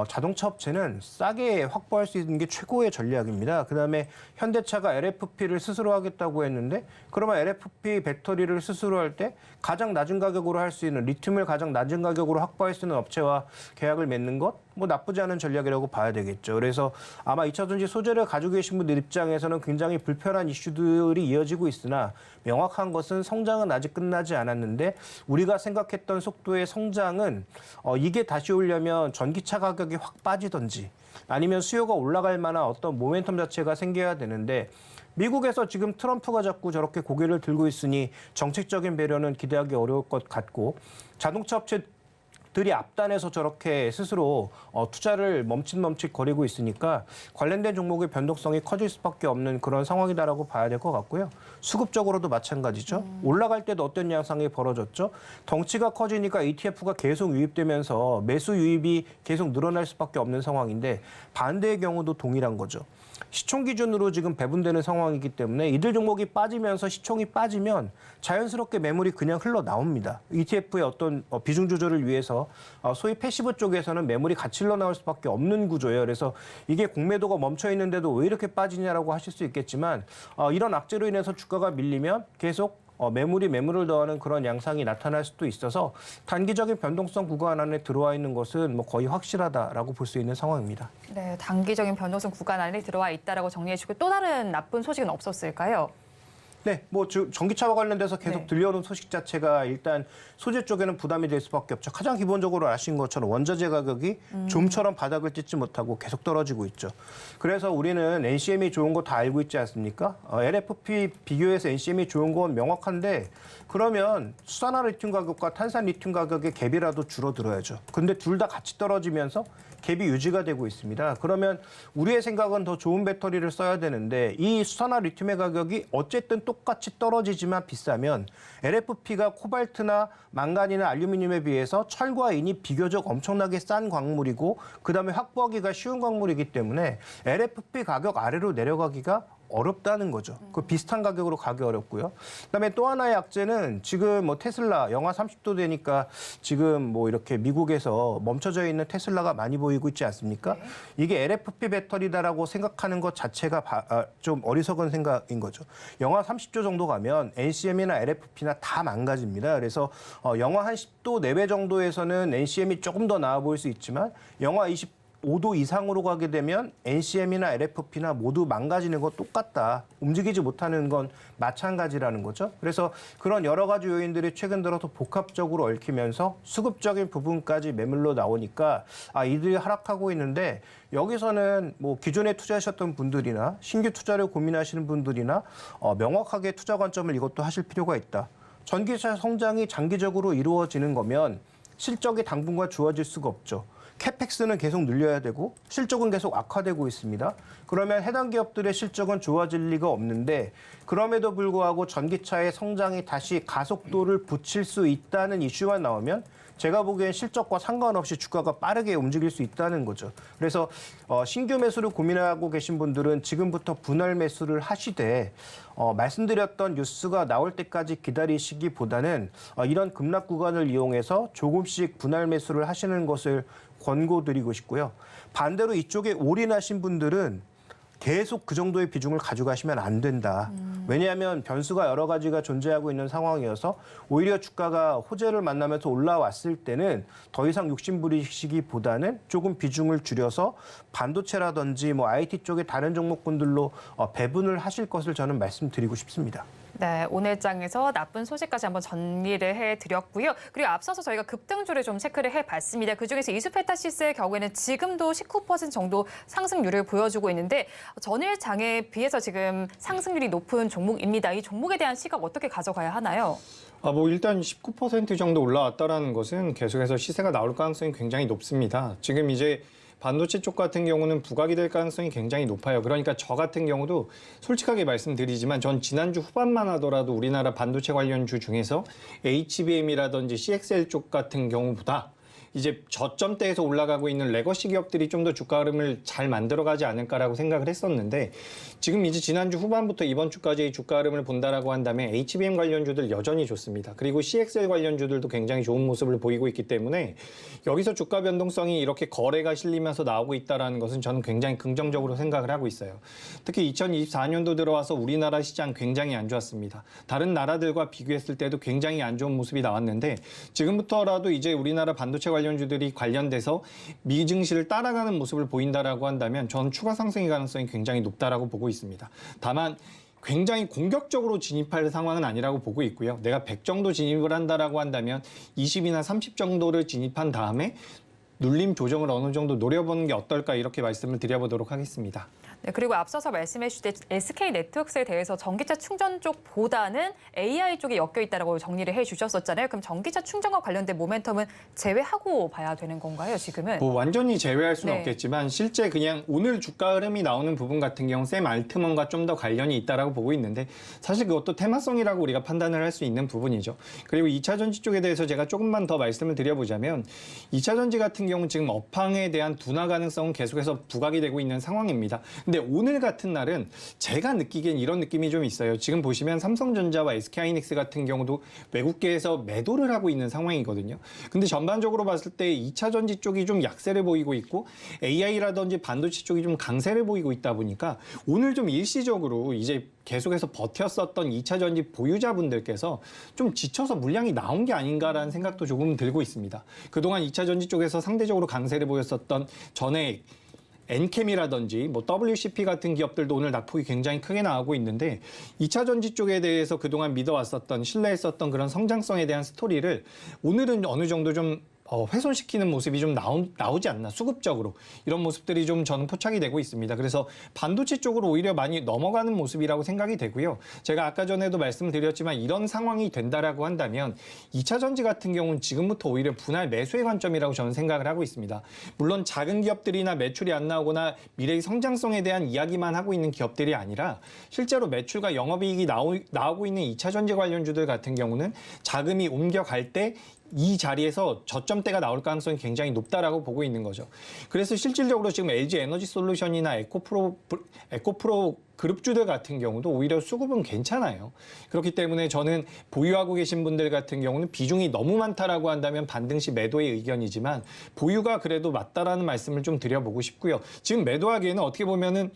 자동차 업체는 싸게 확보할 수 있는 게 최고의 전략입니다. 그다음에 현대차가 LFP를 스스로 하겠다고 했는데 그러면 LFP 배터리를 스스로 할 때 가장 낮은 가격으로 할 수 있는 리튬을 가장 낮은 가격으로 확보할 수 있는 업체와 계약을 맺는 것? 뭐 나쁘지 않은 전략이라고 봐야 되겠죠. 그래서 아마 2차 전지 소재를 가지고 계신 분들 입장에서는 굉장히 불편한 이슈들이 이어지고 있으나 명확한 것은 성장은 아직 끝나지 않았는데 우리가 생각했던 속도의 성장은 이게 다시 오려면 전기차 가격이 확 빠지든지 아니면 수요가 올라갈 만한 어떤 모멘텀 자체가 생겨야 되는데 미국에서 지금 트럼프가 자꾸 저렇게 고개를 들고 있으니 정책적인 배려는 기대하기 어려울 것 같고 자동차 업체들이 앞단에서 저렇게 스스로 투자를 멈칫멈칫 거리고 있으니까 관련된 종목의 변동성이 커질 수밖에 없는 그런 상황이다라고 봐야 될 것 같고요. 수급적으로도 마찬가지죠. 올라갈 때도 어떤 양상이 벌어졌죠. 덩치가 커지니까 ETF가 계속 유입되면서 매수 유입이 계속 늘어날 수밖에 없는 상황인데 반대의 경우도 동일한 거죠. 시총 기준으로 지금 배분되는 상황이기 때문에 이들 종목이 빠지면서 시총이 빠지면 자연스럽게 매물이 그냥 흘러나옵니다. ETF의 어떤 비중 조절을 위해서 소위 패시브 쪽에서는 매물이 같이 흘러나올 수밖에 없는 구조예요. 그래서 이게 공매도가 멈춰 있는데도 왜 이렇게 빠지냐라고 하실 수 있겠지만 이런 악재로 인해서 주가가 밀리면 계속 매물이 매물을 더하는 그런 양상이 나타날 수도 있어서 단기적인 변동성 구간 안에 들어와 있는 것은 뭐 거의 확실하다라고 볼 수 있는 상황입니다. 네, 단기적인 변동성 구간 안에 들어와 있다라고 정리해 주고 또 다른 나쁜 소식은 없었을까요? 네, 뭐 전기차와 관련돼서 계속 들려오는 소식 자체가 일단 소재 쪽에는 부담이 될 수밖에 없죠. 가장 기본적으로 아신 것처럼 원자재 가격이 좀처럼 바닥을 찍지 못하고 계속 떨어지고 있죠. 그래서 우리는 NCM이 좋은 거 다 알고 있지 않습니까? LFP 비교해서 NCM이 좋은 건 명확한데 그러면 수산화 리튬 가격과 탄산 리튬 가격의 갭이라도 줄어들어야죠. 근데 둘 다 같이 떨어지면서 갭이 유지가 되고 있습니다. 그러면 우리의 생각은 더 좋은 배터리를 써야 되는데 이 수산화 리튬의 가격이 어쨌든 똑같이 떨어지지만 비싸면 LFP가 코발트나 망간이나 알루미늄에 비해서 철과 인이 비교적 엄청나게 싼 광물이고 그다음에 확보하기가 쉬운 광물이기 때문에 LFP 가격 아래로 내려가기가 어렵다는 거죠. 그 비슷한 가격으로 가기 어렵고요. 그다음에 또 하나의 악재는 지금 뭐 테슬라 영하 30도 되니까 지금 뭐 이렇게 미국에서 멈춰져 있는 테슬라가 많이 보이고 있지 않습니까? 네. 이게 LFP 배터리다라고 생각하는 것 자체가 좀 어리석은 생각인 거죠. 영하 30도 정도 가면 NCM이나 LFP나 다 망가집니다. 그래서 영하 한 10도 내외 정도에서는 NCM이 조금 더 나아 보일 수 있지만 영하 25도 이상으로 가게 되면 NCM이나 LFP나 모두 망가지는 건 똑같다. 움직이지 못하는 건 마찬가지라는 거죠. 그래서 그런 여러 가지 요인들이 최근 들어서 복합적으로 얽히면서 수급적인 부분까지 매물로 나오니까 이들이 하락하고 있는데 여기서는 뭐 기존에 투자하셨던 분들이나 신규 투자를 고민하시는 분들이나 명확하게 투자 관점을 이것도 하실 필요가 있다. 전기차 성장이 장기적으로 이루어지는 거면 실적이 당분간 좋아질 수가 없죠. 캐펙스는 계속 늘려야 되고 실적은 계속 악화되고 있습니다. 그러면 해당 기업들의 실적은 좋아질 리가 없는데 그럼에도 불구하고 전기차의 성장이 다시 가속도를 붙일 수 있다는 이슈만 나오면 제가 보기엔 실적과 상관없이 주가가 빠르게 움직일 수 있다는 거죠. 그래서 신규 매수를 고민하고 계신 분들은 지금부터 분할 매수를 하시되 말씀드렸던 뉴스가 나올 때까지 기다리시기보다는 이런 급락 구간을 이용해서 조금씩 분할 매수를 하시는 것을 권고드리고 싶고요. 반대로 이쪽에 올인하신 분들은 계속 그 정도의 비중을 가져가시면 안 된다. 왜냐하면 변수가 여러 가지가 존재하고 있는 상황이어서 오히려 주가가 호재를 만나면서 올라왔을 때는 더 이상 욕심 부리시기보다는 조금 비중을 줄여서 반도체라든지 뭐 IT 쪽의 다른 종목군들로 배분을 하실 것을 저는 말씀드리고 싶습니다. 네, 오늘 장에서 나쁜 소식까지 한번 정리를 해드렸고요. 그리고 앞서서 저희가 급등주를 좀 체크를 해봤습니다. 그중에서 이수페타시스의 경우에는 지금도 19% 정도 상승률을 보여주고 있는데 전일 장에 비해서 지금 상승률이 높은 종목입니다. 이 종목에 대한 시각 어떻게 가져가야 하나요? 뭐 일단 19% 정도 올라왔다라는 것은 계속해서 시세가 나올 가능성이 굉장히 높습니다. 지금 이제 반도체 쪽 같은 경우는 부각이 될 가능성이 굉장히 높아요. 그러니까 저 같은 경우도 솔직하게 말씀드리지만 전 지난주 후반만 하더라도 우리나라 반도체 관련주 중에서 HBM이라든지 CXL 쪽 같은 경우보다 이제 저점대에서 올라가고 있는 레거시 기업들이 좀 더 주가 흐름을 잘 만들어가지 않을까라고 생각을 했었는데 지금 이제 지난주 후반부터 이번 주까지의 주가 흐름을 본다라고 한다면 HBM 관련주들 여전히 좋습니다. 그리고 CXL 관련주들도 굉장히 좋은 모습을 보이고 있기 때문에 여기서 주가 변동성이 이렇게 거래가 실리면서 나오고 있다는 것은 저는 굉장히 긍정적으로 생각을 하고 있어요. 특히 2024년도 들어와서 우리나라 시장 굉장히 안 좋았습니다. 다른 나라들과 비교했을 때도 굉장히 안 좋은 모습이 나왔는데 지금부터라도 이제 우리나라 반도체 관련주들이 관련돼서 미증시를 따라가는 모습을 보인다라고 한다면 저는 추가 상승의 가능성이 굉장히 높다라고 보고 있습니다. 다만 굉장히 공격적으로 진입할 상황은 아니라고 보고 있고요. 내가 100 정도 진입을 한다라고 한다면 20이나 30 정도를 진입한 다음에 눌림 조정을 어느 정도 노려보는 게 어떨까 이렇게 말씀을 드려보도록 하겠습니다. 네, 그리고 앞서서 말씀해 주실 때 SK네트워크스에 대해서 전기차 충전 쪽보다는 AI 쪽에 엮여 있다고 정리를 해 주셨었잖아요. 그럼 전기차 충전과 관련된 모멘텀은 제외하고 봐야 되는 건가요, 지금은? 뭐 완전히 제외할 수는 네. 없겠지만 실제 그냥 오늘 주가 흐름이 나오는 부분 같은 경우 샘 알트먼과 좀 더 관련이 있다라고 보고 있는데 사실 그것도 테마성이라고 우리가 판단을 할 수 있는 부분이죠. 그리고 2차 전지 쪽에 대해서 제가 조금만 더 말씀을 드려보자면 2차 전지 같은 경우 지금 업황에 대한 둔화 가능성은 계속해서 부각이 되고 있는 상황입니다. 근데 오늘 같은 날은 제가 느끼기엔 이런 느낌이 좀 있어요. 지금 보시면 삼성전자와 SK하이닉스 같은 경우도 외국계에서 매도를 하고 있는 상황이거든요. 근데 전반적으로 봤을 때 2차 전지 쪽이 좀 약세를 보이고 있고 AI라든지 반도체 쪽이 좀 강세를 보이고 있다 보니까 오늘 좀 일시적으로 이제 계속해서 버텼었던 2차 전지 보유자분들께서 좀 지쳐서 물량이 나온 게 아닌가라는 생각도 조금 들고 있습니다. 그동안 2차 전지 쪽에서 상대적으로 강세를 보였었던 전에 엔캠이라든지 뭐 WCP 같은 기업들도 오늘 낙폭이 굉장히 크게 나오고 있는데 2차 전지 쪽에 대해서 그동안 믿어왔었던 신뢰했었던 그런 성장성에 대한 스토리를 오늘은 어느 정도 좀 훼손시키는 모습이 좀 나오지 않나 수급적으로 이런 모습들이 좀 저는 포착이 되고 있습니다. 그래서 반도체 쪽으로 오히려 많이 넘어가는 모습이라고 생각이 되고요. 제가 아까 전에도 말씀드렸지만 이런 상황이 된다라고 한다면 2차 전지 같은 경우는 지금부터 오히려 분할 매수의 관점이라고 저는 생각을 하고 있습니다. 물론 작은 기업들이나 매출이 안 나오거나 미래의 성장성에 대한 이야기만 하고 있는 기업들이 아니라 실제로 매출과 영업이익이 나오고 있는 2차 전지 관련주들 같은 경우는 자금이 옮겨갈 때 이 자리에서 저점대가 나올 가능성이 굉장히 높다라고 보고 있는 거죠. 그래서 실질적으로 지금 LG 에너지 솔루션이나 에코프로 그룹주들 같은 경우도 오히려 수급은 괜찮아요. 그렇기 때문에 저는 보유하고 계신 분들 같은 경우는 비중이 너무 많다라고 한다면 반등 시 매도의 의견이지만 보유가 그래도 맞다라는 말씀을 좀 드려보고 싶고요. 지금 매도하기에는 어떻게 보면은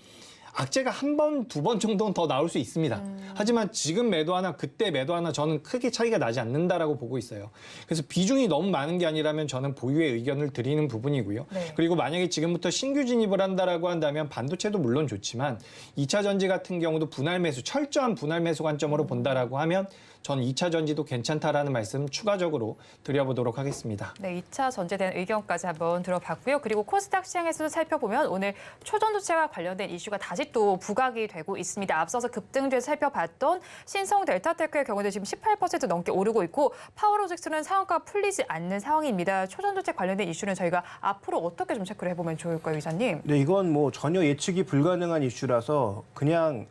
악재가 한 번, 두 번 정도는 더 나올 수 있습니다. 하지만 지금 매도 하나, 그때 매도 하나 저는 크게 차이가 나지 않는다라고 보고 있어요. 그래서 비중이 너무 많은 게 아니라면 저는 보유의 의견을 드리는 부분이고요. 네. 그리고 만약에 지금부터 신규 진입을 한다라고 한다면 반도체도 물론 좋지만 2차 전지 같은 경우도 분할 매수, 철저한 분할 매수 관점으로 본다라고 하면 전 2차 전지도 괜찮다라는 말씀 추가적으로 드려보도록 하겠습니다. 네, 2차 전지에 대한 의견까지 한번 들어봤고요. 그리고 코스닥 시장에서도 살펴보면 오늘 초전도체와 관련된 이슈가 다시 또 부각이 되고 있습니다. 앞서서 급등주에서 살펴봤던 신성 델타테크의 경우도 지금 18% 넘게 오르고 있고 파워로직스는 상한가 풀리지 않는 상황입니다. 초전도체 관련된 이슈는 저희가 앞으로 어떻게 좀 체크를 해보면 좋을까요, 이사님? 네, 이건 뭐 전혀 예측이 불가능한 이슈라서 그냥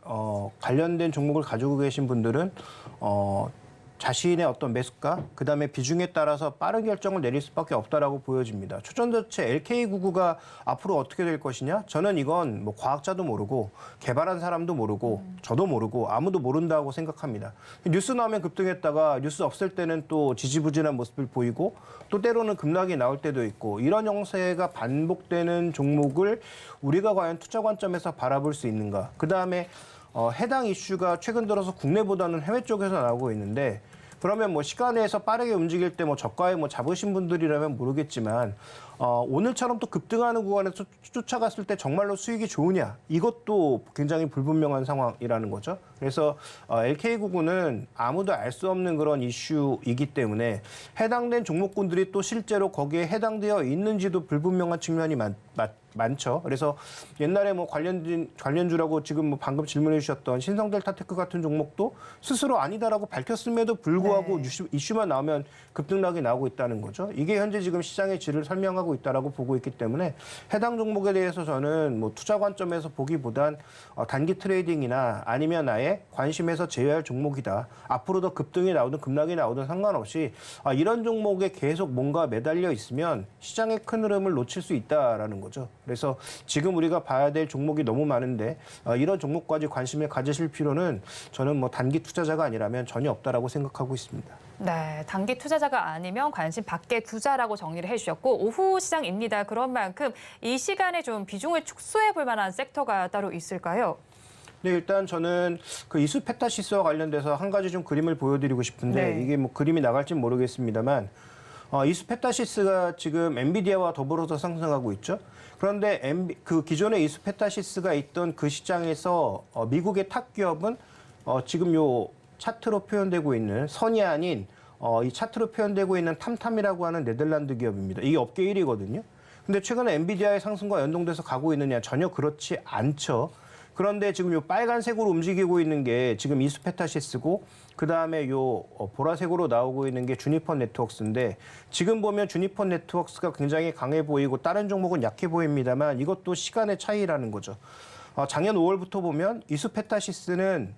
관련된 종목을 가지고 계신 분들은 자신의 어떤 매수가, 그다음에 비중에 따라서 빠른 결정을 내릴 수밖에 없다라고 보여집니다. 초전도체 LK99가 앞으로 어떻게 될 것이냐? 저는 이건 뭐 과학자도 모르고 개발한 사람도 모르고 저도 모르고 아무도 모른다고 생각합니다. 뉴스 나오면 급등했다가 뉴스 없을 때는 또 지지부진한 모습을 보이고 또 때로는 급락이 나올 때도 있고 이런 형태가 반복되는 종목을 우리가 과연 투자 관점에서 바라볼 수 있는가? 그다음에 해당 이슈가 최근 들어서 국내보다는 해외 쪽에서 나오고 있는데 그러면 뭐 시간에서 빠르게 움직일 때 뭐 저가에 뭐 잡으신 분들이라면 모르겠지만 오늘처럼 또 급등하는 구간에서 쫓아갔을 때 정말로 수익이 좋으냐 이것도 굉장히 불분명한 상황이라는 거죠. 그래서 LK99는 아무도 알 수 없는 그런 이슈이기 때문에 해당된 종목군들이 또 실제로 거기에 해당되어 있는지도 불분명한 측면이 많죠. 그래서 옛날에 뭐 관련주라고 지금 뭐 방금 질문해 주셨던 신성델타테크 같은 종목도 스스로 아니다라고 밝혔음에도 불구하고 이슈만 나오면 급등락이 나오고 있다는 거죠. 이게 현재 지금 시장의 질을 설명하고 있다라고 보고 있기 때문에 해당 종목에 대해서 저는 뭐 투자 관점에서 보기보단 단기 트레이딩이나 아니면 아예 관심에서 제외할 종목이다. 앞으로 더 급등이 나오든 급락이 나오든 상관없이 이런 종목에 계속 뭔가 매달려 있으면 시장의 큰 흐름을 놓칠 수 있다라는 거죠. 그래서 지금 우리가 봐야 될 종목이 너무 많은데 이런 종목까지 관심을 가지실 필요는 저는 뭐 단기 투자자가 아니라면 전혀 없다라고 생각하고 있습니다. 네, 단기 투자자가 아니면 관심 밖에 두자라고 정리를 해주셨고 오후 시장입니다. 그런 만큼 이 시간에 좀 비중을 축소해 볼 만한 섹터가 따로 있을까요? 네, 일단 저는 그 이수페타시스와 관련돼서 한 가지 좀 그림을 보여드리고 싶은데 이게 뭐 그림이 나갈지 모르겠습니다만 이수페타시스가 지금 엔비디아와 더불어서 상승하고 있죠. 그런데 그 기존의 이수페타시스가 있던 그 시장에서 미국의 탑 기업은 지금 요 차트로 표현되고 있는 선이 아닌 이 차트로 표현되고 있는 탐탐이라고 하는 네덜란드 기업입니다. 이게 업계 1위거든요. 근데 최근에 엔비디아의 상승과 연동돼서 가고 있느냐? 전혀 그렇지 않죠. 그런데 지금 요 빨간색으로 움직이고 있는 게 지금 이수페타시스고 그다음에 요 보라색으로 나오고 있는 게 주니퍼 네트워크스인데 지금 보면 주니퍼 네트워크스가 굉장히 강해 보이고 다른 종목은 약해 보입니다만 이것도 시간의 차이라는 거죠. 작년 5월부터 보면 이수페타시스는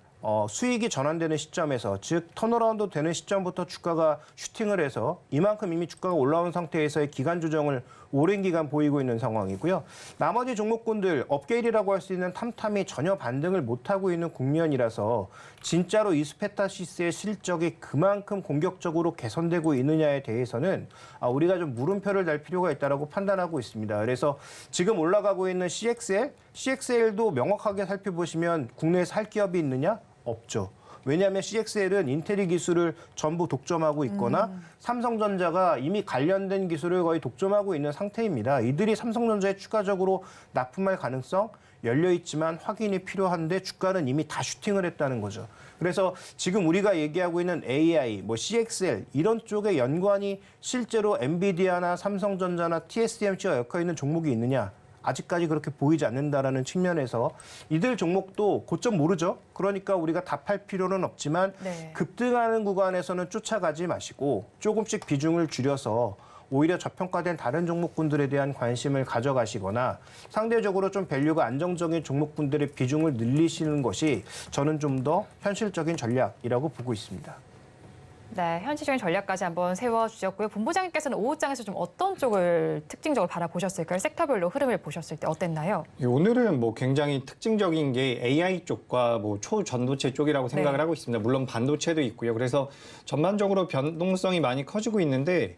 수익이 전환되는 시점에서 즉 턴어라운드 되는 시점부터 주가가 슈팅을 해서 이만큼 이미 주가가 올라온 상태에서의 기간 조정을 오랜 기간 보이고 있는 상황이고요. 나머지 종목군들 업계 1위라고 할 수 있는 탐탐이 전혀 반등을 못하고 있는 국면이라서 진짜로 이수페타시스의 실적이 그만큼 공격적으로 개선되고 있느냐에 대해서는 우리가 좀 물음표를 달 필요가 있다고 판단하고 있습니다. 그래서 지금 올라가고 있는 CXL도 명확하게 살펴보시면 국내에서 할 기업이 있느냐? 없죠. 왜냐하면 CXL은 인텔이 기술을 전부 독점하고 있거나 삼성전자가 이미 관련된 기술을 거의 독점하고 있는 상태입니다. 이들이 삼성전자에 추가적으로 납품할 가능성 열려 있지만 확인이 필요한데 주가는 이미 다 슈팅을 했다는 거죠. 그래서 지금 우리가 얘기하고 있는 AI, 뭐 CXL 이런 쪽에 연관이 실제로 엔비디아나 삼성전자나 TSMC가 엮여 있는 종목이 있느냐? 아직까지 그렇게 보이지 않는다라는 측면에서 이들 종목도 고점 모르죠. 그러니까 우리가 답할 필요는 없지만 급등하는 구간에서는 쫓아가지 마시고 조금씩 비중을 줄여서 오히려 저평가된 다른 종목군들에 대한 관심을 가져가시거나 상대적으로 좀 밸류가 안정적인 종목군들의 비중을 늘리시는 것이 저는 좀 더 현실적인 전략이라고 보고 있습니다. 네, 현실적인 전략까지 한번 세워주셨고요. 본부장님께서는 오후장에서 좀 어떤 쪽을 특징적으로 바라보셨을까요? 섹터별로 흐름을 보셨을 때 어땠나요? 오늘은 뭐 굉장히 특징적인 게 AI 쪽과 뭐 초전도체 쪽이라고 생각을 하고 있습니다. 물론 반도체도 있고요. 그래서 전반적으로 변동성이 많이 커지고 있는데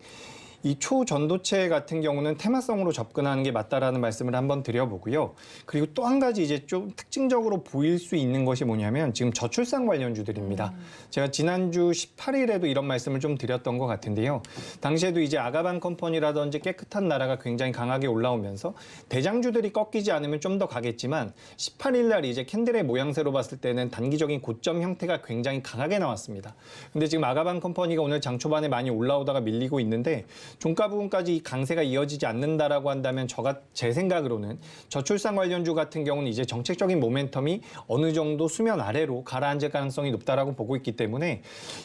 이 초전도체 같은 경우는 테마성으로 접근하는 게 맞다라는 말씀을 한번 드려보고요. 그리고 또 한 가지 이제 좀 특징적으로 보일 수 있는 것이 뭐냐면 지금 저출산 관련주들입니다. 제가 지난주 18일에도 이런 말씀을 좀 드렸던 것 같은데요. 당시에도 이제 아가반 컴퍼니라든지 깨끗한 나라가 굉장히 강하게 올라오면서 대장주들이 꺾이지 않으면 좀 더 가겠지만 18일 날 이제 캔들의 모양새로 봤을 때는 단기적인 고점 형태가 굉장히 강하게 나왔습니다. 근데 지금 아가반 컴퍼니가 오늘 장 초반에 많이 올라오다가 밀리고 있는데 종가 부분까지 이 강세가 이어지지 않는다라고 한다면 제 생각으로는 저출산 관련주 같은 경우는 이제 정책적인 모멘텀이 어느 정도 수면 아래로 가라앉을 가능성이 높다라고 보고 있기 때문에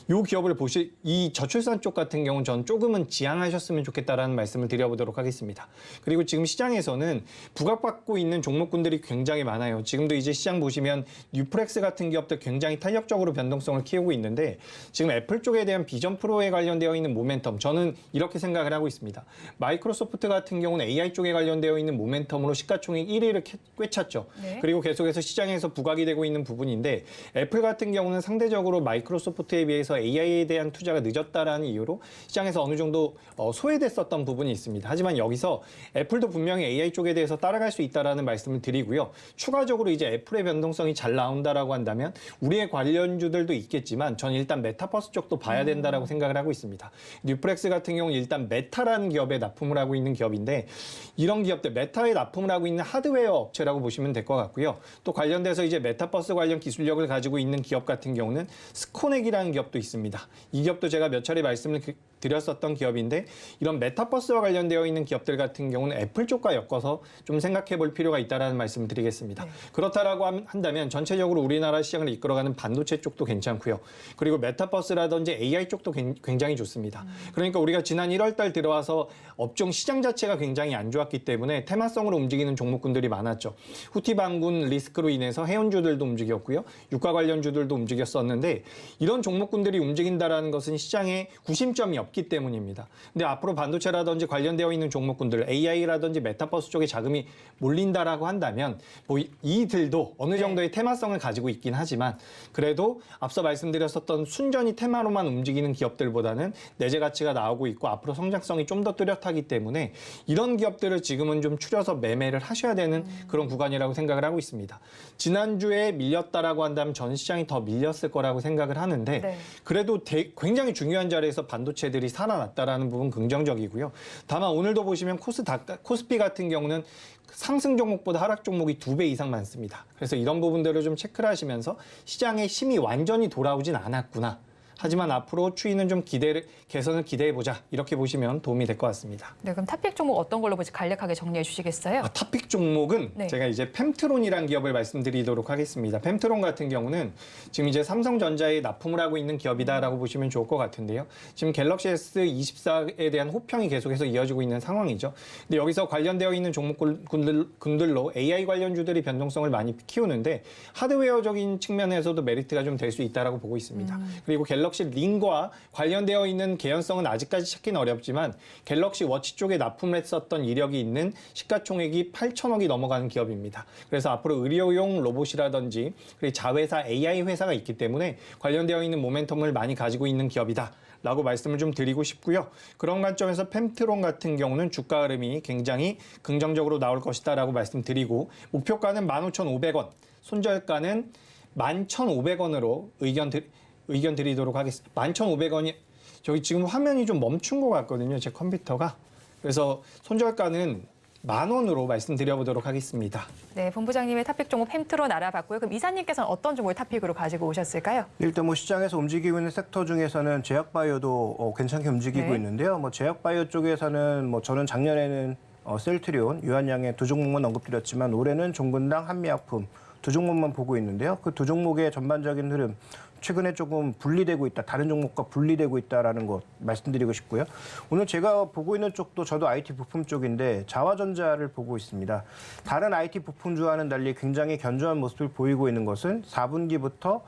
이 기업을 이 저출산 쪽 같은 경우는 전 조금은 지양하셨으면 좋겠다라는 말씀을 드려보도록 하겠습니다. 그리고 지금 시장에서는 부각받고 있는 종목군들이 굉장히 많아요. 지금도 이제 시장 보시면 뉴프렉스 같은 기업들 굉장히 탄력적으로 변동성을 키우고 있는데 지금 애플 쪽에 대한 비전 프로에 관련되어 있는 모멘텀, 저는 이렇게 생각을 하고 있습니다. 마이크로소프트 같은 경우는 AI 쪽에 관련되어 있는 모멘텀으로 시가총액 1위를 꿰찼죠. 네. 그리고 계속해서 시장에서 부각이 되고 있는 부분인데 애플 같은 경우는 상대적으로 마이크로소프트에 비해서 AI에 대한 투자가 늦었다라는 이유로 시장에서 어느 정도 소외됐었던 부분이 있습니다. 하지만 여기서 애플도 분명히 AI 쪽에 대해서 따라갈 수 있다라는 말씀을 드리고요. 추가적으로 이제 애플의 변동성이 잘 나온다라고 한다면 우리의 관련주들도 있겠지만 전 일단 메타버스 쪽도 봐야 된다라고 생각을 하고 있습니다. 뉴프렉스 같은 경우는 일단 메타라는 기업에 납품을 하고 있는 기업인데 이런 기업들 메타에 납품을 하고 있는 하드웨어 업체라고 보시면 될 것 같고요. 또 관련돼서 이제 메타버스 관련 기술력을 가지고 있는 기업 같은 경우는 스코넥이라는 기업도 있습니다. 이 기업도 제가 몇 차례 말씀을 드렸었던 기업인데 이런 메타버스와 관련되어 있는 기업들 같은 경우는 애플 쪽과 엮어서 좀 생각해 볼 필요가 있다는 말씀을 드리겠습니다. 그렇다라고 한다면 전체적으로 우리나라 시장을 이끌어가는 반도체 쪽도 괜찮고요. 그리고 메타버스라든지 AI 쪽도 굉장히 좋습니다. 그러니까 우리가 지난 1월 달 들어와서 업종 시장 자체가 굉장히 안 좋았기 때문에 테마성으로 움직이는 종목군들이 많았죠. 후티 반군 리스크로 인해서 해운주들도 움직였고요. 유가 관련주들도 움직였었는데 이런 종목군들이 움직인다라는 것은 시장에 구심점이 없기 때문입니다. 근데 앞으로 반도체라든지 관련되어 있는 종목군들, AI라든지 메타버스 쪽에 자금이 몰린다라고 한다면 뭐 이들도 어느 정도의 테마성을 가지고 있긴 하지만 그래도 앞서 말씀드렸었던 순전히 테마로만 움직이는 기업들보다는 내재 가치가 나오고 있고 앞으로 성장성이 좀 더 뚜렷하기 때문에 이런 기업들을 지금은 좀 추려서 매매를 하셔야 되는 그런 구간이라고 생각을 하고 있습니다. 지난주에 밀렸다라고 한다면 전 시장이 더 밀렸을 거라고 생각을 하는데 그래도 굉장히 중요한 자리에서 반도체들이 살아났다라는 부분 긍정적이고요. 다만 오늘도 보시면 코스피 같은 경우는 상승 종목보다 하락 종목이 2배 이상 많습니다. 그래서 이런 부분들을 좀 체크를 하시면서 시장의 힘이 완전히 돌아오진 않았구나. 하지만 앞으로 추이는 좀 개선을 기대해보자. 이렇게 보시면 도움이 될 것 같습니다. 네, 그럼 탑픽 종목 어떤 걸로 보지 간략하게 정리해 주시겠어요? 탑픽 종목은 제가 이제 펜트론이라는 기업을 말씀드리도록 하겠습니다. 펜트론 같은 경우는 지금 이제 삼성전자에 납품을 하고 있는 기업이다라고 보시면 좋을 것 같은데요. 지금 갤럭시 S24에 대한 호평이 계속해서 이어지고 있는 상황이죠. 근데 여기서 관련되어 있는 종목군들로 AI 관련주들이 변동성을 많이 키우는데 하드웨어적인 측면에서도 메리트가 좀 될 수 있다라고 보고 있습니다. 그리고 갤럭시 링과 관련되어 있는 개연성은 아직까지 찾기는 어렵지만 갤럭시 워치 쪽에 납품을 했었던 이력이 있는 시가총액이 8천억이 넘어가는 기업입니다. 그래서 앞으로 의료용 로봇이라든지 그리고 자회사 AI 회사가 있기 때문에 관련되어 있는 모멘텀을 많이 가지고 있는 기업이다. 라고 말씀을 좀 드리고 싶고요. 그런 관점에서 펜트론 같은 경우는 주가 흐름이 굉장히 긍정적으로 나올 것이다 라고 말씀드리고 목표가는 15,500원, 손절가는 11,500원으로 의견 드리도록 하겠습니다. 11,500원이 저기 지금 화면이 좀 멈춘 것 같거든요. 제 컴퓨터가. 그래서 손절가는 10,000원으로 말씀드려보도록 하겠습니다. 네, 본부장님의 탑픽 종목 펜트론 알아봤고요. 그럼 이사님께서는 어떤 종목을 탑픽으로 가지고 오셨을까요? 일단 뭐 시장에서 움직이고 있는 섹터 중에서는 제약바이오도 괜찮게 움직이고 있는데요. 뭐 제약바이오 쪽에서는 뭐 저는 작년에는 셀트리온, 유한양의 두 종목만 언급드렸지만 올해는 종근당, 한미약품 두 종목만 보고 있는데요. 그 두 종목의 전반적인 흐름 최근에 조금 분리되고 있다. 다른 종목과 분리되고 있다라는 것 말씀드리고 싶고요. 오늘 제가 보고 있는 쪽도 저도 IT 부품 쪽인데 자화전자를 보고 있습니다. 다른 IT 부품주와는 달리 굉장히 견조한 모습을 보이고 있는 것은 4분기부터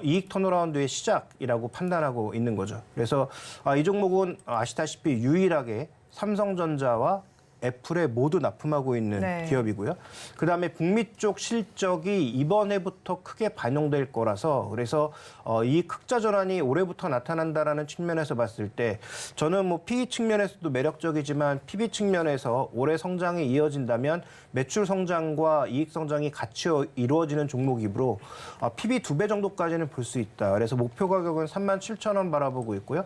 이익 턴어라운드의 시작이라고 판단하고 있는 거죠. 그래서 이 종목은 아시다시피 유일하게 삼성전자와 애플에 모두 납품하고 있는 기업이고요. 그다음에 북미 쪽 실적이 이번 해부터 크게 반영될 거라서 그래서 이 흑자 전환이 올해부터 나타난다라는 측면에서 봤을 때 저는 뭐 PE 측면에서도 매력적이지만 PB 측면에서 올해 성장이 이어진다면 매출 성장과 이익 성장이 같이 이루어지는 종목이므로 PB 2배 정도까지는 볼 수 있다. 그래서 목표 가격은 37,000원 바라보고 있고요.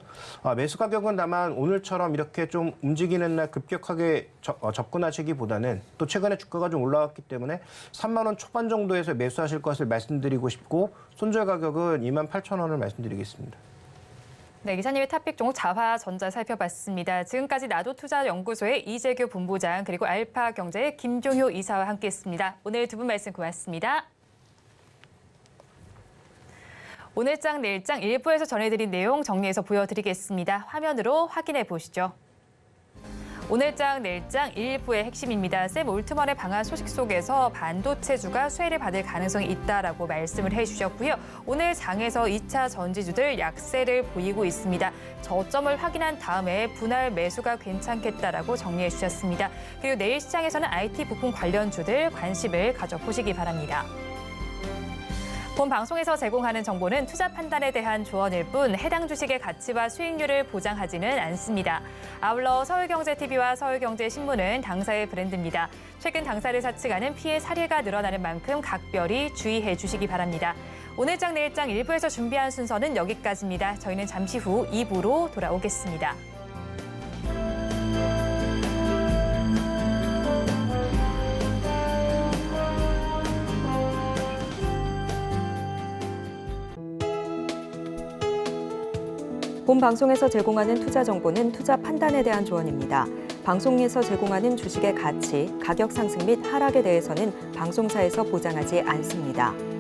매수 가격은 다만 오늘처럼 이렇게 좀 움직이는 날 급격하게 접근하시기보다는 또 최근에 주가가 좀 올라왔기 때문에 3만 원 초반 정도에서 매수하실 것을 말씀드리고 싶고 손절 가격은 28,000원을 말씀드리겠습니다. 네, 기자님의 탑픽 종목 자화전자 살펴봤습니다. 지금까지 나도투자연구소의 이재규 본부장 그리고 알파경제의 김종효 이사와 함께했습니다. 오늘 두 분 말씀 고맙습니다. 오늘장 내일장 일부에서 전해드린 내용 정리해서 보여드리겠습니다. 화면으로 확인해 보시죠. 오늘장 내일장 일부의 핵심입니다. 샘 올트먼의 방한 소식 속에서 반도체주가 수혜를 받을 가능성이 있다라고 말씀을 해주셨고요. 오늘 장에서 2차 전지주들 약세를 보이고 있습니다. 저점을 확인한 다음에 분할 매수가 괜찮겠다라고 정리해 주셨습니다. 그리고 내일 시장에서는 IT 부품 관련주들 관심을 가져보시기 바랍니다. 본 방송에서 제공하는 정보는 투자 판단에 대한 조언일 뿐 해당 주식의 가치와 수익률을 보장하지는 않습니다. 아울러 서울경제TV와 서울경제신문은 당사의 브랜드입니다. 최근 당사를 사측하는 피해 사례가 늘어나는 만큼 각별히 주의해 주시기 바랍니다. 오늘장 내일장 1부에서 준비한 순서는 여기까지입니다. 저희는 잠시 후 2부로 돌아오겠습니다. 본 방송에서 제공하는 투자 정보는 투자 판단에 대한 조언입니다. 방송에서 제공하는 주식의 가치, 가격 상승 및 하락에 대해서는 방송사에서 보장하지 않습니다.